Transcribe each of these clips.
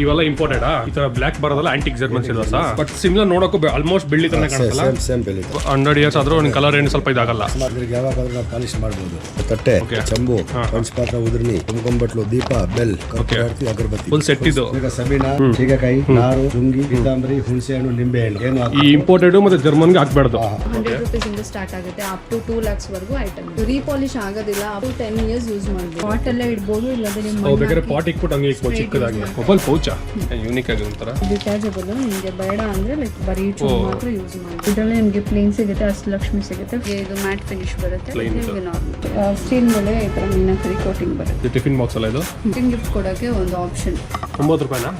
ಇವೆಲ್ಲ ಇಂಪೋರ್ಟೆಡ್ ಈ ತರ ಬ್ಲಾಕ್ ಬರೋದಲ್ಲ antique German silvers but similar ನೋಡೋಕೆ ಆಲ್ಮೋಸ್ಟ್ ಬೆಳ್ಳಿ ತರನೇ ಕಾಣುತ್ತಲ್ಲ. ಸೇಮ್ ಬೆಳ್ಳಿ 100 ಇಯರ್ಸ್ ಆದ್ರೂ ಕಲರ್ ಏನು ಸ್ವಲ್ಪ ಇದಾಗಲ್ಲ. ಯಾವಾಗಾದ್ರೂ ನಾವು ಪಾಲಿಶ್ ಮಾಡಬಹುದು. ತಟ್ಟೆ, ಚಂಬು, ಪಂಚಪಾತ್ರ, ಉದ್ರನಿ, ಕುಂಕುಂಬಟ್ಲು, ದೀಪ, ಬೆಲ್, ಕರ್ಪೂರ, ಅಗರಬತ್ತಿ, ಫುಲ್ ಸೆಟ್ ಇದು. ಈಗ ಸಬೀನಾ, ಸೀಗೆಕಾಯಿ, ನಾರು, ಜುಂಗಿ, ಪೀತಾಂಬರಿ, ಹುಣಸೆ ಹಣ್ಣು, ನಿಂಬೆ ಹಣ್ಣು ಏನು ಈ ಇಂಪೋರ್ಟೆಡ್ ಮತ್ತೆ ಜರ್ಮನ್ಗೆ ಹಾಕ್ಬಾರ್ದು. 100 ರೂಪೀಸ್ ಇಂದ ಸ್ಟಾರ್ಟ್ ಆಗುತ್ತೆ ಅಪ್ ಟು 2 lakhs ವರೆಗೂ ಐಟಮ್. ರೀಪಾಲಿಶ್ ಆಗೋದಿಲ್ಲ. ಅಪ್ ಟು 10 years ಯೂಸ್ ಮಾಡಬಹುದು. ಪಾಟ್ ಎಲ್ಲ ಇಡಬಹುದು, ಇಲ್ಲದೆ ನಿಮ್ಮ ಬೇಕಾದ್ರೆ ಪಾಟ್ ಇಟ್ಬಿಟ್ಟು ಹಂಗೆ ಇಟ್ಬೋದು ಚಿಕ್ಕದಾಗಿ. ಮೊಬೈಲ್ ಪೌಚಾ ಯೂನಿಕ್ ಆಗಿ ಒಂಥರ ಡಿಟ್ಯಾಚಬಲ್. ನಿಮಗೆ ಬೇಡ ಅಂದ್ರೆ ಲೈಕ್ ಬರೀ ಚೂರು ಮಾತ್ರ ಯೂಸ್ ಮಾಡಿ. ಇದರಲ್ಲಿ ನಿಮಗೆ ಪ್ಲೇನ್ ಸಿಗುತ್ತೆ, ಅಷ್ಟಲಕ್ಷ್ಮಿ ಸಿಗುತ್ತೆ. ಇದು ಮ್ಯಾಟ್ ಫಿನಿಶ್ ಬರುತ್ತೆ. ನಿಮಗೆ ನಾರ್ಮಲ್ ಸ್ಟೀಲ್ ಮೇಲೆ ಈ ತರ ಮೀನಾಕರಿ ಕೋಟಿಂಗ್ ಬರುತ್ತೆ. ಟಿಫಿನ್ ಬಾಕ್ಸ್ ಅಲ್ಲ ಇದು. ಟಿಫಿನ್ ಗಿಫ್ಟ್ ಕೊಡೋಕೆ ಒಂದು ಆಪ್ಷನ್. 90 ರೂಪಾಯಿನಾ?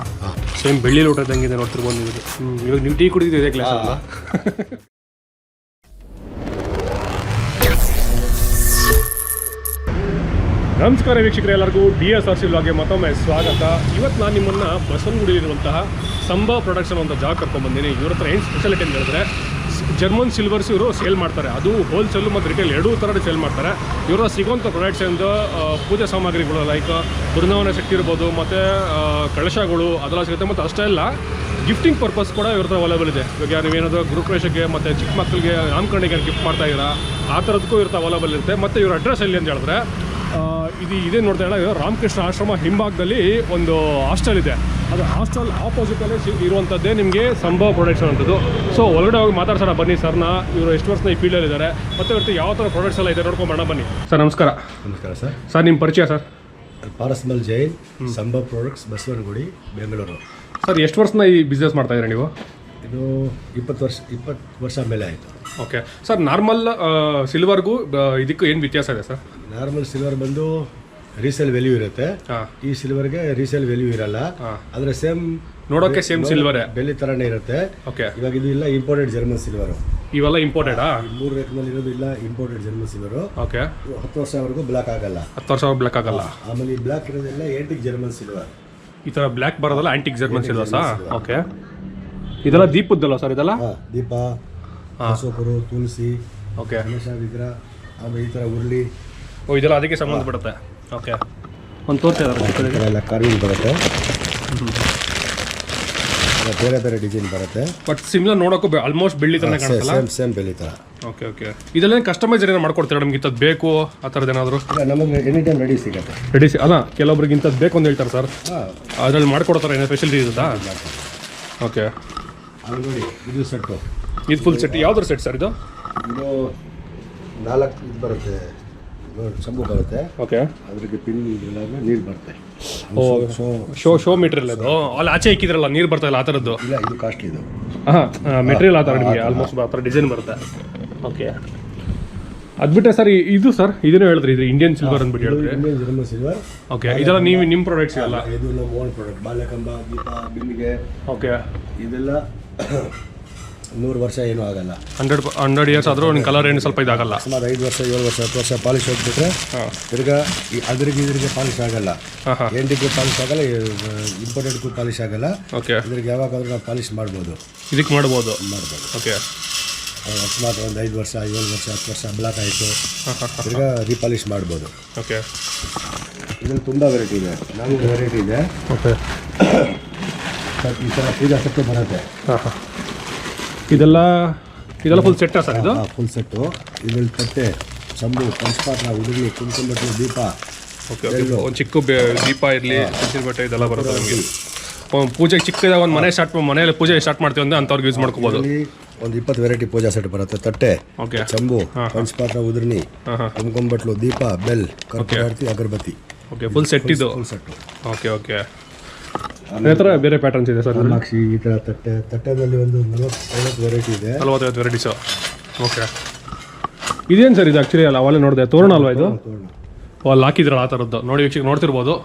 ಸೇಮ್ ಬೆಳ್ಳಿ ಲೋಟ ಇದ್ದಂಗಿದೆ ನೋಡ್ತಿರ್ಬೋದು ನೀವು. ಇವಾಗ ನೀವು ಟೀ ಕುಡಿದಿದ್ದು ಇದೇ ಗ್ಲಾಸ್ ಅಲ್ಲ. ನಮಸ್ಕಾರ ವೀಕ್ಷಕರೇ, ಎಲ್ಲರಿಗೂ DSRC ವ್ಲಾಗ್ಗೆ ಮತ್ತೊಮ್ಮೆ ಸ್ವಾಗತ. ಇವತ್ತು ನಾನು ನಿಮ್ಮನ್ನು ಬಸವನಗುಡಿಯಲ್ಲಿರುವಂತಹ ಸಂಭವ ಪ್ರೊಡಕ್ಷನ್ ಅಂತ ಜಾಗ ಕರ್ಕೊಂಡ್ಬಂದಿನಿ. ಇವ್ರ ಹತ್ರ ಏನು ಸ್ಪೆಷಾಲಿಟಿ ಅಂತ ಹೇಳಿದ್ರೆ ಜರ್ಮನ್ ಸಿಲ್ವರ್ಸ್ ಇವರು ಸೇಲ್ ಮಾಡ್ತಾರೆ. ಅದು ಹೋಲ್ಸೇಲು ಮತ್ತು ರಿಟೇಲ್ ಎರಡೂ ಥರ ಸೇಲ್ ಮಾಡ್ತಾರೆ. ಇವರ ಸಿಗೋಂಥ ಪ್ರಾಡಕ್ಟ್ಸ್ ಎಂದು ಪೂಜೆ ಸಾಮಗ್ರಿಗಳು ಲೈಕ್ ಬೃಂದಾವನ ಶಕ್ತಿ ಇರ್ಬೋದು, ಮತ್ತು ಕಳಶಗಳು ಅದೆಲ್ಲ ಸಿಗುತ್ತೆ. ಮತ್ತು ಅಷ್ಟೇ ಅಲ್ಲ, ಗಿಫ್ಟಿಂಗ್ ಪರ್ಪಸ್ ಕೂಡ ಇವ್ರ ಹತ್ರ ಅವೈಲೇಬಲ್ ಇದೆ. ಇವಾಗ ನೀವೇನಾದರೂ ಗೃಹಪ್ರವೇಶಕ್ಕೆ ಮತ್ತು ಚಿಕ್ಕ ಮಕ್ಕಳಿಗೆ ನಾಮಕರಣೆಗೆ ಗಿಫ್ಟ್ ಮಾಡ್ತಾ ಇದ್ದೀರಾ, ಆ ಥರದಕ್ಕೂ ಇವ್ರ ಅವೈಲೇಬಲ್ ಇರುತ್ತೆ. ಮತ್ತು ಇವ್ರ ಅಡ್ರೆಸ್ ಎಲ್ಲಿ ಅಂತ ಹೇಳಿದ್ರೆ ಇದೇ ನೋಡ್ತಾ ಇಲ್ಲ, ರಾಮಕೃಷ್ಣ ಆಶ್ರಮ ಹಿಂಭಾಗದಲ್ಲಿ ಒಂದು ಹಾಸ್ಟೆಲ್ ಇದೆ. ಅದು ಹಾಸ್ಟೆಲ್ ಆಪೋಸಿಟಲ್ಲೇ ಇರುವಂಥದ್ದೇ ನಿಮಗೆ ಸಂಭವ ಪ್ರೊಡಕ್ಷನ್ ಅಂತದ್ದು. ಸೊ ಒಳಗಡೆ ಹೋಗಿ ಮಾತಾಡ್ಸೋಣ ಬನ್ನಿ ಸರ್ನ. ಇವರು ಎಷ್ಟು ವರ್ಷದ ಈ ಫೀಲ್ಡಲ್ಲಿ ಇದ್ದಾರೆ, ಮತ್ತು ಇವ್ರದ್ದು ಯಾವ ಥರ ಪ್ರಾಡಕ್ಟ್ಸ್ ಎಲ್ಲ ಇದೆ ನೋಡ್ಕೊಂಬೋಣ ಬನ್ನಿ. ಸರ್ ನಮಸ್ಕಾರ. ನಮಸ್ಕಾರ ಸರ್. ಸರ್ ನಿಮ್ಮ ಪರಿಚಯ ಸರ್? ಪಾರಸ್ಮಲ್ ಜೈನ್, ಸಂಭವ ಪ್ರಾಡಕ್ಟ್ಸ್, ಬಸವನಗುಡಿ, ಬೆಂಗಳೂರು. ಸರ್ ಎಷ್ಟು ವರ್ಷದ ಈ ಬಿಸ್ನೆಸ್ ಮಾಡ್ತಾ ಇದ್ದೀರಾ ನೀವು? ಇದು 20 ವರ್ಷ ಮೇಲೆ ಆಯಿತು. ಓಕೆ ಸರ್, ನಾರ್ಮಲ್ ಸಿಲ್ವರ್ಗೂ ಇದಕ್ಕೂ ಏನು ವ್ಯತ್ಯಾಸ ಇದೆ ಸರ್? ನಾರ್ಮಲ್ ಸಿಲ್ವರ್ ಬಂದು ರೀಸೇಲ್ ವ್ಯಾಲ್ಯೂ ಇರುತ್ತೆ. ಈ ಸಿಲ್ವರ್ಗೆ ರೀಸೇಲ್ ವ್ಯಾಲ್ಯೂ ಇರಲ್ಲ. ಆದರೆ ಸೇಮ್ ನೋಡೋಕೆ ಸೇಮ್ ಸಿಲ್ವರ್ ಬೆಳ್ಳಿ ಥರನೇ ಇರುತ್ತೆ. ಓಕೆ, ಇವಾಗ ಇದು ಇಲ್ಲ ಇಂಪೋರ್ಟೆಡ್ ಜರ್ಮನ್ ಸಿಲ್ವರು. ಇವೆಲ್ಲ ಇಂಪೋರ್ಟೆಡಾ? 3 ರೇಟ್ನಲ್ಲಿ ಇರೋದು ಇಲ್ಲ ಇಂಪೋರ್ಟೆಡ್ ಜರ್ಮನ್ ಸಿಲ್ವರು. ಓಕೆ, 10 ವರ್ಷವರೆಗೂ ಬ್ಲಾಕ್ ಆಗಲ್ಲ. 10 ವರ್ಷ ಬ್ಲಾಕ್ ಆಗಲ್ಲ. ಆಮೇಲೆ ಈ ಬ್ಲಾಕ್ ಇರೋದೆಲ್ಲ ಆಂಟಿಕ್ ಜರ್ಮನ್ ಸಿಲ್ವರ್. ಈ ಥರ ಬ್ಲ್ಯಾಕ್ ಬರೋದಲ್ಲ ಆಂಟಿಕ್ ಜರ್ಮನ್ ಸಿಲ್ವರ್ಸಾ? ಓಕೆ, ಇದೆಲ್ಲ ದೀಪದ್ದಲ್ಲ ಸರ್? ಇದೆಲ್ಲ ದೀಪ, ಅಶೋಕರು, ತುಳಸಿ, ಓಕೆ, ಗಣೇಶ ವಿಗ್ರಹ, ಆಮೇಲೆ ಈ ಥರ ಉರುಳಿ. ಓ, ಇದೆಲ್ಲ ಅದಕ್ಕೆ ಸಂಬಂಧಪಡುತ್ತೆ. ಓಕೆ, ಒಂದು ತೋರಿಸಿದ್ದಾರೆ ಎಲ್ಲ ಕಾರ್ವಿಂಗ್ ಬರುತ್ತೆ, ಬೇರೆ ಬೇರೆ ಡಿಸೈನ್ ಬರುತ್ತೆ. ಬಟ್ ಸಿಮಿಲರ್ ನೋಡೋಕ್ಕೂ ಆಲ್ಮೋಸ್ಟ್ ಬೆಳ್ಳಿ ಥರನೇ ಕಾಣುತ್ತಲ್ಲ? ಸೇಮ್ ಬೆಳ್ಳಿ ಥರ. ಓಕೆ ಓಕೆ, ಇದೆಲ್ಲ ಕಸ್ಟಮೈಸ್ ಏನಾದ್ರು ಮಾಡ್ಕೊಡ್ತೀರಾ? ನಮ್ಗೆ ಇಂಥದ್ದು ಬೇಕು ಆ ಥರದ್ದು ಏನಾದರೂ? ನಮಗೆ ಎನಿ ಟೈಮ್ ರೆಡಿ ಸಿಗುತ್ತೆ. ರೆಡಿ ಅಲ್ಲ, ಕೆಲವೊಬ್ರಿಗೆ ಇಂಥದ್ದು ಬೇಕು ಅಂತ ಹೇಳ್ತಾರೆ ಸರ್, ಅದ್ರಲ್ಲಿ ಮಾಡ್ಕೊಡ್ತಾರೆ. ಏನೋ ಫೆಸಿಲಿಟಿ ಇರುತ್ತಾ? ಓಕೆ, ಅದು ನೋಡಿ, ಇದು ಸೆಟ್ಟು. ಇದು ಫುಲ್ ಸೆಟ್. ಯಾವ್ದ್ರ ಸೆಟ್ ಸರ್ ಇದು? ಇದು 4 ಇದು ಬರುತ್ತೆ, ಚಂಬು ಬರುತ್ತೆ. ಓಕೆ, ಅದ್ರಿಗೆ ಪಿನ್ ನೀರು ಬರುತ್ತೆ. ಶೋ ಮೆಟೀರಿಯಲ್ ಅದು ಅಲ್ಲಿ ಆಚೆ ಇಕ್ಕಿದ್ರಲ್ಲ ನೀರು ಬರ್ತಾ ಇಲ್ಲ ಆ ಥರದ್ದು? ಇಲ್ಲ, ಇದು ಕಾಸ್ಟ್ಲಿ. ಇದು ಮೆಟೀರಿಯಲ್ ಆ ಥರ ನಿಮಗೆ ಆಲ್ಮೋಸ್ಟ್ ಆ ಥರ ಡಿಸೈನ್ ಬರುತ್ತೆ. ಓಕೆ, ಅದು ಬಿಟ್ಟರೆ ಸರ್ ಇದು ಸರ್ ಇದನ್ನೇ ಹೇಳಿದ್ರಿ, ಇದು ಇಂಡಿಯನ್ ಸಿಲ್ವರ್ ಅಂದ್ಬಿಟ್ಟು ಹೇಳಿದ್ರಿ. Indian German silver. ಓಕೆ, ಇದೆಲ್ಲ ನೀವು ನಿಮ್ಮ ಪ್ರಾಡಕ್ಟ್ಸ್ ಅಲ್ಲ? ಇದು ನಮ್ಮ ಓನ್ ಪ್ರಾಡಕ್ಟ್. ಬಾಲ್ಯಕಂಬ, ದೀಪ, ಬಿಂದಿಗೆ. ಓಕೆ, ಇದೆಲ್ಲ 100 ವರ್ಷ ಏನೂ ಆಗಲ್ಲ. 100 ಇಯರ್ಸ್ ಆದರೂ ನಿಮ್ಮ ಕಲರ್ ಏನು ಸ್ವಲ್ಪ ಇದಾಗಲ್ಲ. ಸುಮಾರು 5 ವರ್ಷ 7 ವರ್ಷ 10 ವರ್ಷ ಪಾಲಿಶ್ ಹೋಗ್ಬಿಟ್ರೆ ತಿರ್ಗಾ ಇದ್ರಿಗೆ ಪಾಲಿಶ್ ಆಗಲ್ಲ. ಎಂಟಿಗೂ ಪಾಲಿಶ್ ಆಗಲ್ಲ, ಇಂಪೋರ್ಟೆಡ್ಗೂ ಪಾಲಿಶ್ ಆಗಲ್ಲ. ಓಕೆ, ಇದ್ರಿಗೆ ಯಾವಾಗಾದ್ರೂ ನಾವು ಪಾಲಿಶ್ ಮಾಡ್ಬೋದು. ಇದಕ್ಕೆ ಮಾಡ್ಬೋದು. ಓಕೆ, ಅಕಸ್ಮಾತ್ ಒಂದು 5 ವರ್ಷ 7 ವರ್ಷ 10 ವರ್ಷ ಬ್ಲಾಕ್ ಆಯಿತು, ತಿರ್ಗಾ ರೀಪಾಲಿಶ್ ಮಾಡ್ಬೋದು. ಓಕೆ, ಇದರಲ್ಲಿ ತುಂಬ ವೆರೈಟಿ ಇದೆ. 4 ವೆರೈಟಿ ಇದೆ. ಓಕೆ, ಈ ಥರ ಪೂಜಾ ಸೆಟ್ಟು ಬರುತ್ತೆ. ಇದೆಲ್ಲ ಫುಲ್ ಸೆಟ್ಟಾ ಸರ್? ಇದು ಫುಲ್ ಸೆಟ್ಟು. ಇದರಲ್ಲಿ ತಟ್ಟೆ, ಚಂಬು, ಪಂಚಪಾತ್ರ, ಉದುರಿ, ಕುಂಕುಂಬಟ್ಲು, ದೀಪ. ಓಕೆ ಓಕೆ, ಒಂದು ಚಿಕ್ಕ ದೀಪ ಇರಲಿ, ತುಳಸಿ ಬಟ್ಟೆ ಇದೆಲ್ಲ ಬರುತ್ತೆ ನಮಗೆ. ಪೂಜೆಗೆ ಚಿಕ್ಕದಾಗ ಒಂದು ಮನೆಯಲ್ಲಿ ಪೂಜೆ ಸ್ಟಾರ್ಟ್ ಮಾಡ್ತೀವಿ ಅಂದರೆ ಅಂಥವ್ರಿಗೆ ಯೂಸ್ ಮಾಡ್ಕೋಬೋದು. ಒಂದು 20 ವೆರೈಟಿ ಪೂಜಾ ಸೆಟ್ ಬರುತ್ತೆ. ತಟ್ಟೆ, ಓಕೆ, ಚಂಬು, ಪಂಚಪಾತ್ರ, ಉದುರ್ನಿ, ಕುಂಕುಂಬಟ್ಲು, ದೀಪ, ಬೆಲ್, ಕರ್ಪೂರ, ಅಗರಬತ್ತಿ. ಓಕೆ, ಫುಲ್ ಸೆಟ್ ಇದು. Full set. ಓಕೆ ಓಕೆ, ಅದೇ ಥರ ಬೇರೆ ಪ್ಯಾಟರ್ನ್ಸ್ ಇದೆ ಸರ್? ಕಾಮಾಕ್ಷಿ, ಈ ಥರ ತಟ್ಟೆದಲ್ಲಿ ಒಂದು 40-50 ವೆರೈಟಿ ಇದೆ. 40-50 ವೆರೈಟೀಸು. ಓಕೆ, ಇದೇನು ಸರ್ ಇದು? ಆ್ಯಕ್ಚುಲಿ ಅಲ್ಲ ಅವಾಗಲೇ ನೋಡಿದೆ, ತೋರಣ ಅಲ್ವಾ ಇದು? ಅಲ್ಲಿ ಹಾಕಿದ್ರಲ್ಲ ಆ ಥರದ್ದು ನೋಡಿ, ವೀಕ್ಷಕ ನೋಡ್ತಿರ್ಬೋದು.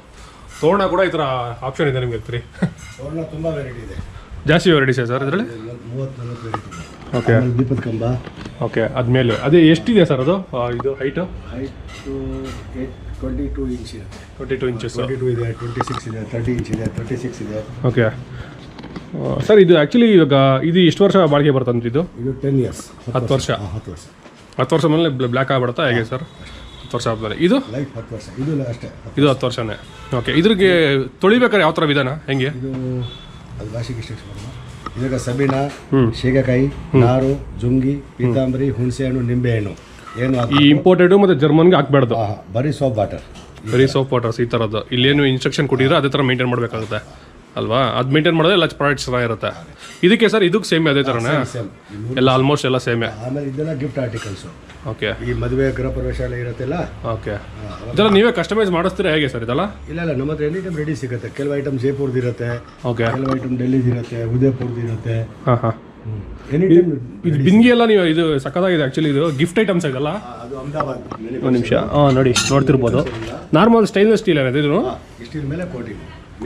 ತೋರಣ ಕೂಡ ಈ ಥರ ಆಪ್ಷನ್ ಇದೆ ನಿಮಗೆ. ತೋರಣ ತುಂಬ ವೆರೈಟಿ ಇದೆ, ಜಾಸ್ತಿ ವೆರೈಟೀಸ್ ಇದೆ ಸರ್ ಇದರಲ್ಲಿ? 30-40 ವೆರೈಟಿ ಇದೆ. ಓಕೆ, ದೀಪದ ಕಂಬ. ಓಕೆ, ಅದ್ಮೇಲೆ ಅದೇ ಎಷ್ಟಿದೆ ಸರ್ ಅದು? ಇದು ಹೈಟು 22 ಇಂಚ್ ಇದೆ. 22 ಇಂಚಸ್. 22 ಇದೆ, 26 ಇದೆ, 30 ಇಂಚ್ ಇದೆ, 36 ಇದೆ. ಓಕೆ ಸರ್, ಇದು ಆ್ಯಕ್ಚುಲಿ ಇವಾಗ ಇದು ಎಷ್ಟು ವರ್ಷ ಬಾಳಿಕೆ ಬರ್ತಂತ? ಇದು 10 ಇಯರ್ಸ್. 10 ವರ್ಷ. 10 ವರ್ಷ. 10 ವರ್ಷ ಮೇಲೆ ಬ್ಲ್ಯಾಕ್ ಆಗಿಬಿಡುತ್ತಾ ಹೇಗೆ ಸರ್? 10 ವರ್ಷ ಆದಮೇಲೆ ಇದು ಲೈಫ್ 10 ವರ್ಷ, ಇದು ಅಷ್ಟೇ. ಇದು 10 ವರ್ಷನೇ. ಓಕೆ, ಇದ್ರಿಗೆ ತೊಳಿಬೇಕಾದ್ರೆ ಯಾವ ಥರ ವಿಧಾನ, ಹೆಂಗೆ? ಇದು ಅದು ಭಾಷೆಗೆ ಇಷ್ಟ ಇವಾಗ ಸಬೀನ, ಶೇಂಗಾಕಾಯಿ, ನಾರು, ಜುಂಗಿ, ಪೀತಾಂಬರಿ, ಹುಣಸೆ ಹಣ್ಣು, ನಿಂಬೆ ಹಣ್ಣು ಏನು ಈ ಇಂಪೋರ್ಟೆಡ್ ಮತ್ತು ಜರ್ಮನ್ಗೆ ಹಾಕ್ಬಾರ್ದು. ಬರೀ ಸೋಪ್ ವಾಟರ್, ಬರೀ ಸೋಪ್ ವಾಟರ್ಸ್ ಈ ಥರದ್ದು. ಇಲ್ಲೇನು ಇನ್ಸ್ಟ್ರಕ್ಷನ್ ಕೊಟ್ಟಿದ್ರೆ ಅದೇ ಥರ ಮೇಂಟೈನ್ ಮಾಡಬೇಕಾಗುತ್ತೆ ಅಲ್ವಾ? ಅದು ಮೇಂಟೈನ್ ಮಾಡಿದ್ರೆ ಎಲ್ಲ ಪ್ರಾಡಕ್ಟ್ಸ್ ಚೆನ್ನಾಗಿರುತ್ತೆ. ಇದಕ್ಕೆ ಸರ್ ಇದಕ್ಕೆ ಸೇಮ್ ಅದೇ ಥರನೇ ಎಲ್ಲ ಆಲ್ಮೋಸ್ಟ್ ಎಲ್ಲ ಸೇಮೇ. ಆಮೇಲೆ ಇದೆಲ್ಲ ಗಿಫ್ಟ್ ಆರ್ಟಿಕಲ್ಸು. ಓಕೆ, ಈ ಮದುವೆ ಗೃಹ ಪ್ರವೇಶ ಎಲ್ಲ ಇರುತ್ತಲ್ಲ. ಓಕೆ, ಇದೆಲ್ಲ ನೀವೇ ಕಸ್ಟಮೈಸ್ ಮಾಡಿಸ್ತೀರಾ ಹೇಗೆ ಸರ್ ಇದೆಲ್ಲ? ಇಲ್ಲ ನಮ್ಮ ಹತ್ರ ಎನಿ ಟೈಮ್ ರೆಡಿ ಸಿಗುತ್ತೆ. ಕೆಲವು ಐಟಮ್ ಜೈಪುರ್ದು ಇರುತ್ತೆ, ಓಕೆ, ಕೆಲವು ಐಟಮ್ ಡೆಲ್ಲಿದು ಇರುತ್ತೆ, ಉದಯಪುರ್ದು ಇರುತ್ತೆ. ಹಾಂ, ಎನಿ ಟೈಮ್ ಇದು ಬಿಂದಿಗೆ ಎಲ್ಲ ನೀವು ಇದು ಸಕ್ಕದಾಗಿದೆ ಆ್ಯಕ್ಚುಲಿ. ಇದು ಗಿಫ್ಟ್ ಐಟಮ್ಸ್ ಇದೆಲ್ಲ. ಅದು ಅಹಮದಾಬಾದ್. ಒಂದು ನಿಮಿಷ, ನೋಡಿ ನೋಡ್ತಿರ್ಬೋದು. ನಾರ್ಮಲ್ ಸ್ಟೈನ್ಲೆಸ್ ಸ್ಟೀಲ್ ಏನಿದೆ ಇದು? ಸ್ಟೀಲ್ ಮೇಲೆ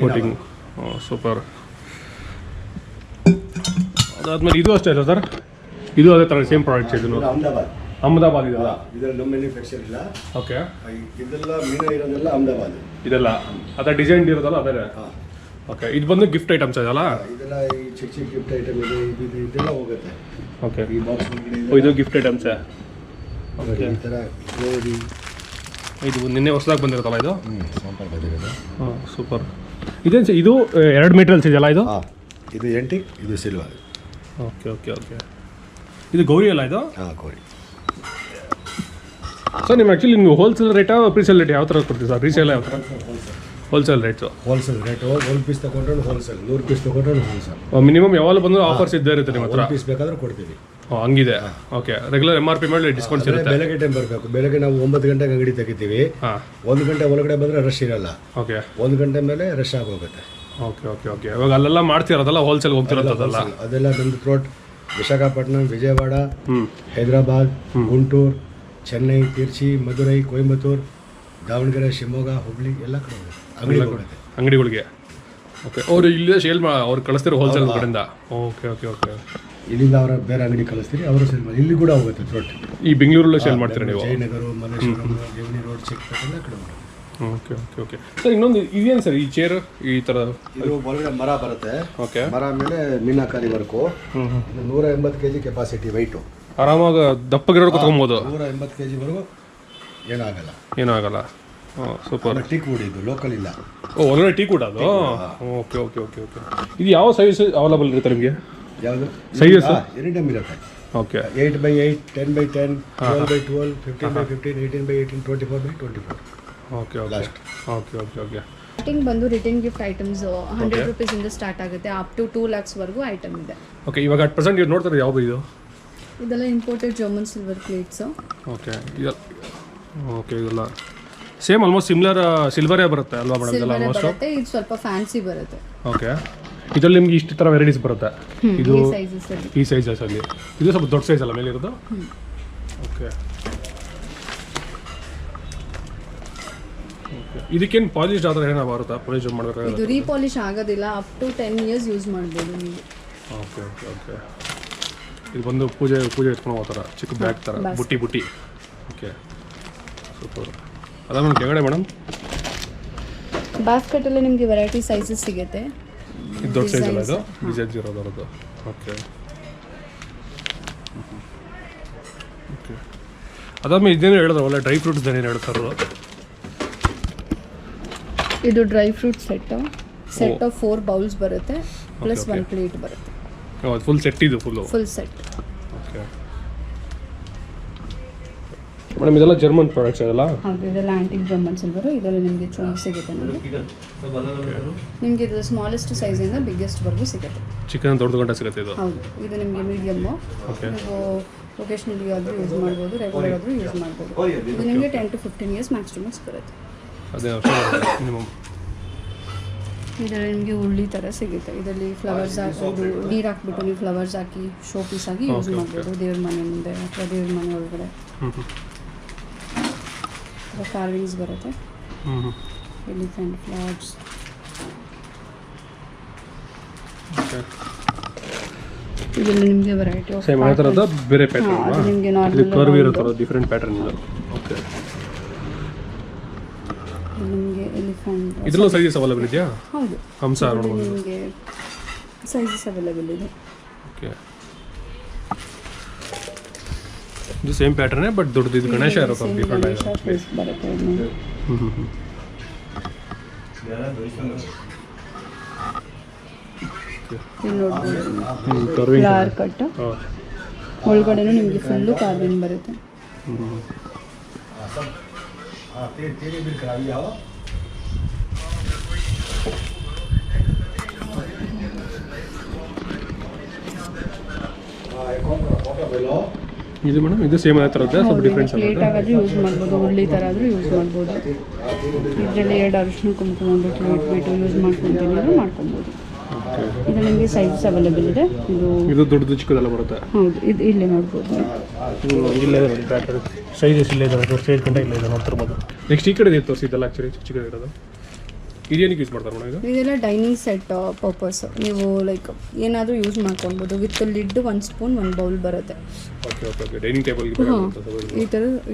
ಕೋಟಿಂಗ್. ಸೂಪರ್. ಅದಾದ್ಮೇಲೆ ಇದು ಅಷ್ಟೇ ಅಲ್ಲ ಸರ್? ಇದು ಅದೇ ಥರ ಸೇಮ್ ಪ್ರಾಡಕ್ಟ್ಸ್ ಇದು ಅಹಮದಾಬಾದ್ ಇದೆಲ್ಲ. ಇದರಲ್ಲಿ ನಮ್ಮ ಮ್ಯಾನುಫ್ಯಾಕ್ಚರ್ ಇಲ್ಲ. ಓಕೆ, ಇದೆಲ್ಲ ಮೀನ ಇರೋದೆಲ್ಲ ಅಹಮದಾಬಾದ್. ಇದೆಲ್ಲ ಅದೇ ಡಿಸೈನ್ ಇರೋದಲ್ಲ ಅದೇ. ಓಕೆ, ಇದು ಬಂದು ಗಿಫ್ಟ್ ಐಟಮ್ಸ್ ಇದೆಲ್ಲ. ಇದೆಲ್ಲ ಈ ಚಿಕ್ಕ ಚಿಕ್ಕ ಗಿಫ್ಟ್ ಐಟಮ್ ಇದೆ, ಇದೆಲ್ಲ ಹೋಗುತ್ತೆ. ಓಕೆ, ಈ ಬಾಕ್ಸ್ ಇದು ಗಿಫ್ಟ್ ಐಟಮ್ಸೇ. ಓಕೆ, ಈ ಥರ ಗೋಧಿ. ಇದು ನಿನ್ನೆ ಹೊಸದಾಗಿ ಬಂದಿರುತ್ತಲ್ಲ ಇದು? ಸಾಂಪಲ್ ಬಂದಿರೋದು. ಹಾಂ, ಸೂಪರ್. ಇದೇನು ಸರ್ ಇದು 2 ಮೀಟರ್ಸ್ ಇದೆಯಲ್ಲ ಇದು? ಇದು ಎಂಟಿಕ್, ಇದು ಸಿಲ್ವರ್. Okay okay okay. ಇದು ಗೌರಿ ಅಲ್ಲ ಇದು? ಗೌರಿ. ಸರ್ ನಿಮ್ಮ ಆ್ಯಕ್ಚುಲಿ ನೀವು ಹೋಲ್ಸೇಲ್ ರೇಟಾ ಪ್ರೀಸೇಲ್ ರೇಟ್ ಯಾವ ಥರ ಕೊಡ್ತೀವಿ ಸರ್? ರೀಸೇಲ್ ಯಾವ ಥರ? Wholesale rates. Wholesale rate 1 piece ತೊಗೊಂಡ್ರೆ ಹೋಲ್ಸೇಲ್, 100 ಪೀಸ್ ತೊಗೊಂಡ್ರೆ ಹೋಲ್ಸೇಲ್. ಮಿನಿಮಮ್ ಯಾವಾಗ ಬಂದು ಆಫರ್ಸ್ ಇದ್ದೇ ಇರುತ್ತೆ ನಿಮ್ಮ ಹತ್ರ? 1 ಪೀಸ್ ಬೇಕಾದ್ರೆ ಕೊಡ್ತೀವಿ. ಹಂಗಿದೆ. ಓಕೆ, ರೆಗ್ಯುಲರ್ MRP ಮೇಲೆ ಡಿಸ್ಕೌಂಟ್ಸ್ ಇರುತ್ತೆ. ಬೆಳಗ್ಗೆ ಟೈಮ್ ಬರಬೇಕು. ಬೆಳಗ್ಗೆ ನಾವು 9 ಗಂಟೆಗೆ ಅಂಗಡಿ ತೆಗಿತೀವಿ. 1 ಗಂಟೆ ಒಳಗಡೆ ಬಂದರೆ ರಶ್ ಇರಲ್ಲ. ಓಕೆ, 1 ಗಂಟೆ ಮೇಲೆ ರಶ್ ಆಗೋಗುತ್ತೆ. Okay okay okay. ಇವಾಗ ಅಲ್ಲೆಲ್ಲ ಮಾಡ್ತಿರೋದಲ್ಲ ಹೋಲ್ಸೇಲ್ ಹೋಗ್ತಿರೋದಲ್ಲ? ಅದೆಲ್ಲ ನಮ್ಮದು ಥ್ರೋಟ್ ವಿಶಾಖಪಟ್ಟಣಂ, ವಿಜಯವಾಡ, ಹೈದರಾಬಾದ್, ಗುಂಟೂರು, ಚೆನ್ನೈ, ತಿರುಚಿ, ಮಧುರೈ, ಕೊಯಂಬತ್ತೂರು, ದಾವಣಗೆರೆ, ಶಿವಮೊಗ್ಗ, ಹುಬ್ಳಿ ಎಲ್ಲ ಕಡೆ ಹೋಗುತ್ತೆ ಅಂಗಡಿಗಳಿಗೆ. ಓಕೆ, ಅವರು ಇಲ್ಲೇ ಸೇಲ್ ಅವ್ರು ಕಳಿಸ್ತಿರೋ ಹೋಲ್ಸೇಲ್ ಕಡೆಯಿಂದ? Okay okay okay. ಇಲ್ಲಿಂದ ಅವರ ಬೇರೆ ಅಂಗಡಿ ಕಳಿಸ್ತೀರಿ, ಅವರು ಸೇಲ್ ಮಾಡಿ. ಇಲ್ಲಿ ಕೂಡ ಹೋಗುತ್ತೆ ಥ್ರೋಟ್. ಈ ಬೆಂಗಳೂರಲ್ಲೇ ಸೇಲ್ ಮಾಡ್ತೀರಾ ನೀವು? ಜಯನಗರ, ಮಲ್ಲೇಶ್ವರಂ, ದೇವನಿ ರೋಡ್, ಚಿಕ್ಕಪೇಟೆ ಕಡೆ ಹೋಗುತ್ತೆ. Okay okay okay. ಸರ್ ಇನ್ನೊಂದು ಇದೇನು ಸರ್ ಈ ಚೇರ್ ಈ ಥರ? ಇದು ಒಳಗಡೆ ಮರ ಬರುತ್ತೆ. ಓಕೆ, ಮರ ಮೇಲೆ ಮೀನಾಕಾರಿ ವರ್ಕು. ಇದು 180 kg ಕೆಪಾಸಿಟಿ ವೆಯ್ಟು. ಆರಾಮಾಗಿ ದಪ್ಪಗಿರೋರು ಕುತ್ಕೊಬೋದು. 180 kg ವರೆಗೂ ಏನಾಗಲ್ಲ. ಏನೂ ಆಗಲ್ಲ. ಹಾಂ, ಸೂಪರ್. ಟೀಕ್ ವುಡ್ ಇದು, ಲೋಕಲ್ ಇಲ್ಲ. ಒಳಗಡೆ ಟೀ ಕೂಡ ಅದು? Okay okay okay okay. ಇದು ಯಾವ ಸೈಜ್ ಅವೈಲಬಲ್ ಇರುತ್ತೆ ನಿಮಗೆ? ಯಾವುದು ಸೈಜಸ್? ಎನಿ ಟೈಮ್ ಇರುತ್ತೆ. Okay, 8x8, 10x10, 12x12, 15x15, 18x18, 24x24. Okay okay okay okay okay. Starting ಬಂದು ರಿಟರ್ನ್ ಗಿಫ್ಟ್ ಐಟಮ್ಸ್ 100 ರೂಪೀಸಿಂದ ಸ್ಟಾರ್ಟ್ ಆಗುತ್ತೆ, ಅಪ್ ಟು 2 lakhsವರೆಗೂ ಐಟಮ್ ಇದೆ. ಓಕೆ, ಇವಾಗ ಅಟ್ ಪ್ರೆಸೆಂಟ್ ನೀವು ನೋಡ್ತಾರೆ ಯಾವ ಇದು? ಇದೆಲ್ಲ imported German silver plates. Okay, ಇದು ಓಕೆ, ಇದೆಲ್ಲ ಸೇಮ್ ಆಲ್ಮೋಸ್ಟ್ ಸಿಲ್ವರೇ ಬರುತ್ತೆ ಅಲ್ವಾ ಮೇಡಮ್? ಇದೆಲ್ಲ ಆಲ್ಮೋಸ್ಟ್ ಬರುತ್ತೆ. ಇದು ಸ್ವಲ್ಪ ಫ್ಯಾನ್ಸಿ ಬರುತ್ತೆ. ಓಕೆ, ಇದರಲ್ಲಿ ನಿಮ್ಗೆ ಇಷ್ಟು ಥರ ವೆರೈಟೀಸ್ ಬರುತ್ತೆ. ಇದು ಈ ಸೈಜಸಲ್ಲಿ ಇದು ಸ್ವಲ್ಪ ದೊಡ್ಡ ಸೈಜ್ ಅಲ್ಲ ಮೇಲೆ ಇರೋದು? Okay okay. ಇದಕ್ಕೇನು ಪಾಲಿಶ್ ಆ ಥರ ಏನೋ ಬರುತ್ತಾ? ಪಾಲಿಶ್ ಮಾಡಬೇಕಾಗುತ್ತೆ? ಇದು ರೀಪಾಲಿಶ್ ಆಗೋದಿಲ್ಲ, ಅಪ್ ಟು 10 years ಯೂಸ್ ಮಾಡ್ಬೋದು ನೀವು. Okay okay okay. ಇದು ಬಂದು ಪೂಜೆ ಇಟ್ಕೊಂಡು ಹೋಗ್ತಾರ ಚಿಕ್ಕ ಬ್ಯಾಗ್ ಥರ, ಬುಟ್ಟಿ. Okay, super. ಅದಾದ್ಮೇಲೆ ಕೆಳಗಡೆ ಮೇಡಮ್ ಬಾಸ್ಕೆಟಲ್ಲಿ ನಿಮಗೆ ವೆರೈಟಿ ಸೈಜಸ್ ಸಿಗುತ್ತೆ. ಇದು ದೊಡ್ಡ ಸೈಜ್ ಅಲ್ಲ ಇದು? ಡಿಸೈನ್ಸ್ ಇರೋದು. Okay okay. ಅದಾದ್ಮೇಲೆ ಇದೇನು ಹೇಳಿದ್ರು ಒಳ್ಳೆ ಡ್ರೈ ಫ್ರೂಟ್ಸ್ ಏನೇನು ಹೇಳ್ತಾರೋ? ಇದು dry fruit set of 4 bowls ಬರುತ್ತೆ, ಪ್ಲಸ್ 1 ಪ್ಲೇಟ್ ಬರುತ್ತೆ. ಫುಲ್ ಸೆಟ್ ಇದು? Full set. ಓಕೆ ಮೇಡಮ್, ಇದೆಲ್ಲ ಜರ್ಮನ್ ಪ್ರಾಡಕ್ಟ್ಸ್ ಇದೆಲ್ಲ? ಹೌದು, ಇದೆಲ್ಲ ಆಂಟಿಕ್ ಜರ್ಮನ್ ಸಿಲ್ವರು. ಇದರಲ್ಲಿ ನಿಮಗೆ ಚೂರು ಸಿಗುತ್ತೆ. ನಿಮಗೆ ಇದು ಸ್ಮಾಲೆಸ್ಟ್ ಸೈಜಿಂದ ಬಿಗ್ಗೆಸ್ಟ್ವರೆಗೂ ಸಿಗುತ್ತೆ. ಚಿಕನ್ ದೊಡ್ಡ ಗಂಟೆ ಸಿಗುತ್ತೆ ಇದು? ಹೌದು, ಇದು ನಿಮಗೆ ಮೀಡಿಯಮ್ಮು. ಓಕೆ, ನೀವು ಒಕೇಶ್ನಲಿ ಆದರೂ ಯೂಸ್ ಮಾಡ್ಬೋದು, ರೆಗ್ಯುಲರ್ ಆದರೂ ಯೂಸ್ ಮಾಡ್ಬೋದು. ಇದು ನಿಮಗೆ 10 to 15 years ಮ್ಯಾಕ್ಸಿಮಮ್ಸ್ ಬರುತ್ತೆ. ಅದೇ ಮಿನಿಮಮ್. ಇದರಲ್ಲಿ ನಿಮಗೆ ಉಳ್ಳಿ ಥರ ಸಿಗುತ್ತೆ. ಇದರಲ್ಲಿ ಫ್ಲವರ್ಸ್ ಹಾಕಿ, ಇದು ನೀರು ಹಾಕ್ಬಿಟ್ಟು ನೀವು ಫ್ಲವರ್ಸ್ ಹಾಕಿ ಶೋ ಪೀಸ್ ಆಗಿ ಯೂಸ್ ಮಾಡ್ಬೋದು ದೇವ್ರ ಮನೆ ಮುಂದೆ ಅಥವಾ ದೇವ್ರ ಮನೆ ಒಳಗಡೆ. ಕಾರ್ವಿಂಗ್ಸ್ ಬರುತ್ತೆ, ಎಲಿಫೆಂಟ್ ಫ್ಲವರ್ಸ್. ಇದರಲ್ಲಿ ನಿಮಗೆ ವೆರೈಟಿ ಆಫ್ ಸೇಮ್ ಥರದ ಬೇರೆ ಪ್ಯಾಟರ್ನ್. ಅದು ನಿಮಗೆ ನಾರ್ಮಲ್ ಕರ್ವ್ ಇರುತ್ತೆ, ಡಿಫ್ರೆಂಟ್ ಪ್ಯಾಟರ್ನ್ ಇದೆ. ಓಕೆ, ನಿಮಗೆ ಎಲಿಫೆಂಟ್. ಇದರಲ್ಲೂ ಸೈಜಸ್ ಅವೈಲೇಬಲ್ ಇದೆಯಾ? ಹೌದು, ಹಂಸ ನೋಡ್ಬೋದು. ನಿಮಗೆ ಸೈಜಸ್ ಅವೈಲೇಬಲ್ ಇದೆ. ಓಕೆ, ಇದು ಸೇಮ್ ಪ್ಯಾಟರ್ನೇ ಬಟ್ ದೊಡ್ಡದು ಇದು ಗಣೇಶ ಇರೋ ಸ್ವಲ್ಪ ಡಿಫ್ರೆಂಟ್ ಆಗಿದೆ ಪೀಸ್ ಬರುತ್ತೆ ಇದು. ಇಲ್ಲಿ ನೋಡ್ಬೋದು ಕರ್ವಿಂಗ್ ಫ್ಲವರ್ ಕಟ್ ಒಳಗಡೆನೂ ನಿಮಗೆ ಫುಲ್ಲು ಕಾರ್ವಿಂಗ್ ಬರುತ್ತೆ. ಇದು ಮೇಡಮ್ ಇದು ಸೇಮ್ ಅದೇ ಥರದ್ದು ಸ್ವಲ್ಪ ಡಿಫ್ರೆನ್ಸ್ ಪ್ಲೇಟ್ ಆಗಾದ್ರೂ ಯೂಸ್ ಮಾಡ್ಬೋದು, ಉಳ್ಳಿ ಥರ ಆದರೂ ಯೂಸ್ ಮಾಡ್ಬೋದು. ಇದರಲ್ಲಿ 2 ಅರಿಶಿನ ಕುಂಕುಮ ಅಂದ್ಬಿಟ್ಟು ಇಟ್ಬಿಟ್ಟು ಯೂಸ್ ಮಾಡ್ಕೊತೀನಿ ಮಾಡ್ಕೊಬೋದು. ಇದು ನಿಮಗೆ ಸೈಜಸ್ ಅವೈಲೇಬಲ್ ಇದೆ. ಇದು ದೊಡ್ಡದು ಚಿಕ್ಕದೆಲ್ಲ ಬರುತ್ತೆ. ಹೌದು, ಇದು ಇಲ್ಲಿ ನೋಡ್ಬೋದು. ಇಲ್ಲೇ ಇದೆ ನೋಡಿ ಪ್ಯಾಟರ್ನ್ ಸೈಜಸ್ ಇಲ್ಲೇ ಇದೆ ನೋಡಿ, ಸೈಜ್ ಕಂಡ ಇಲ್ಲ ಇದೆ ನೋಡ್ತಿರ್ಬೋದು. ನೆಕ್ಸ್ಟ್ ಈ ಕಡೆ ತೋರಿಸಿದ್ದಲ್ಲ ಆ್ಯಕ್ಚುಲಿ ಚಿಕ್ಕದಿರೋದು ಇದೇನಕ್ಕೆ ಯೂಸ್ ಮಾಡ್ತಾರೆ ಮೇಡಮ್? ಇದೆಲ್ಲ ಡೈನಿಂಗ್ ಸೆಟ್ ಪರ್ಪಸ್. ನೀವು ಲೈಕ್ ಏನಾದರೂ ಯೂಸ್ ಮಾಡ್ಕೊಬೋದು. ವಿತ್ ಲಿಡ್ 1 ಸ್ಪೂನ್ 1 ಬೌಲ್ ಬರುತ್ತೆ. Okay okay okay dining table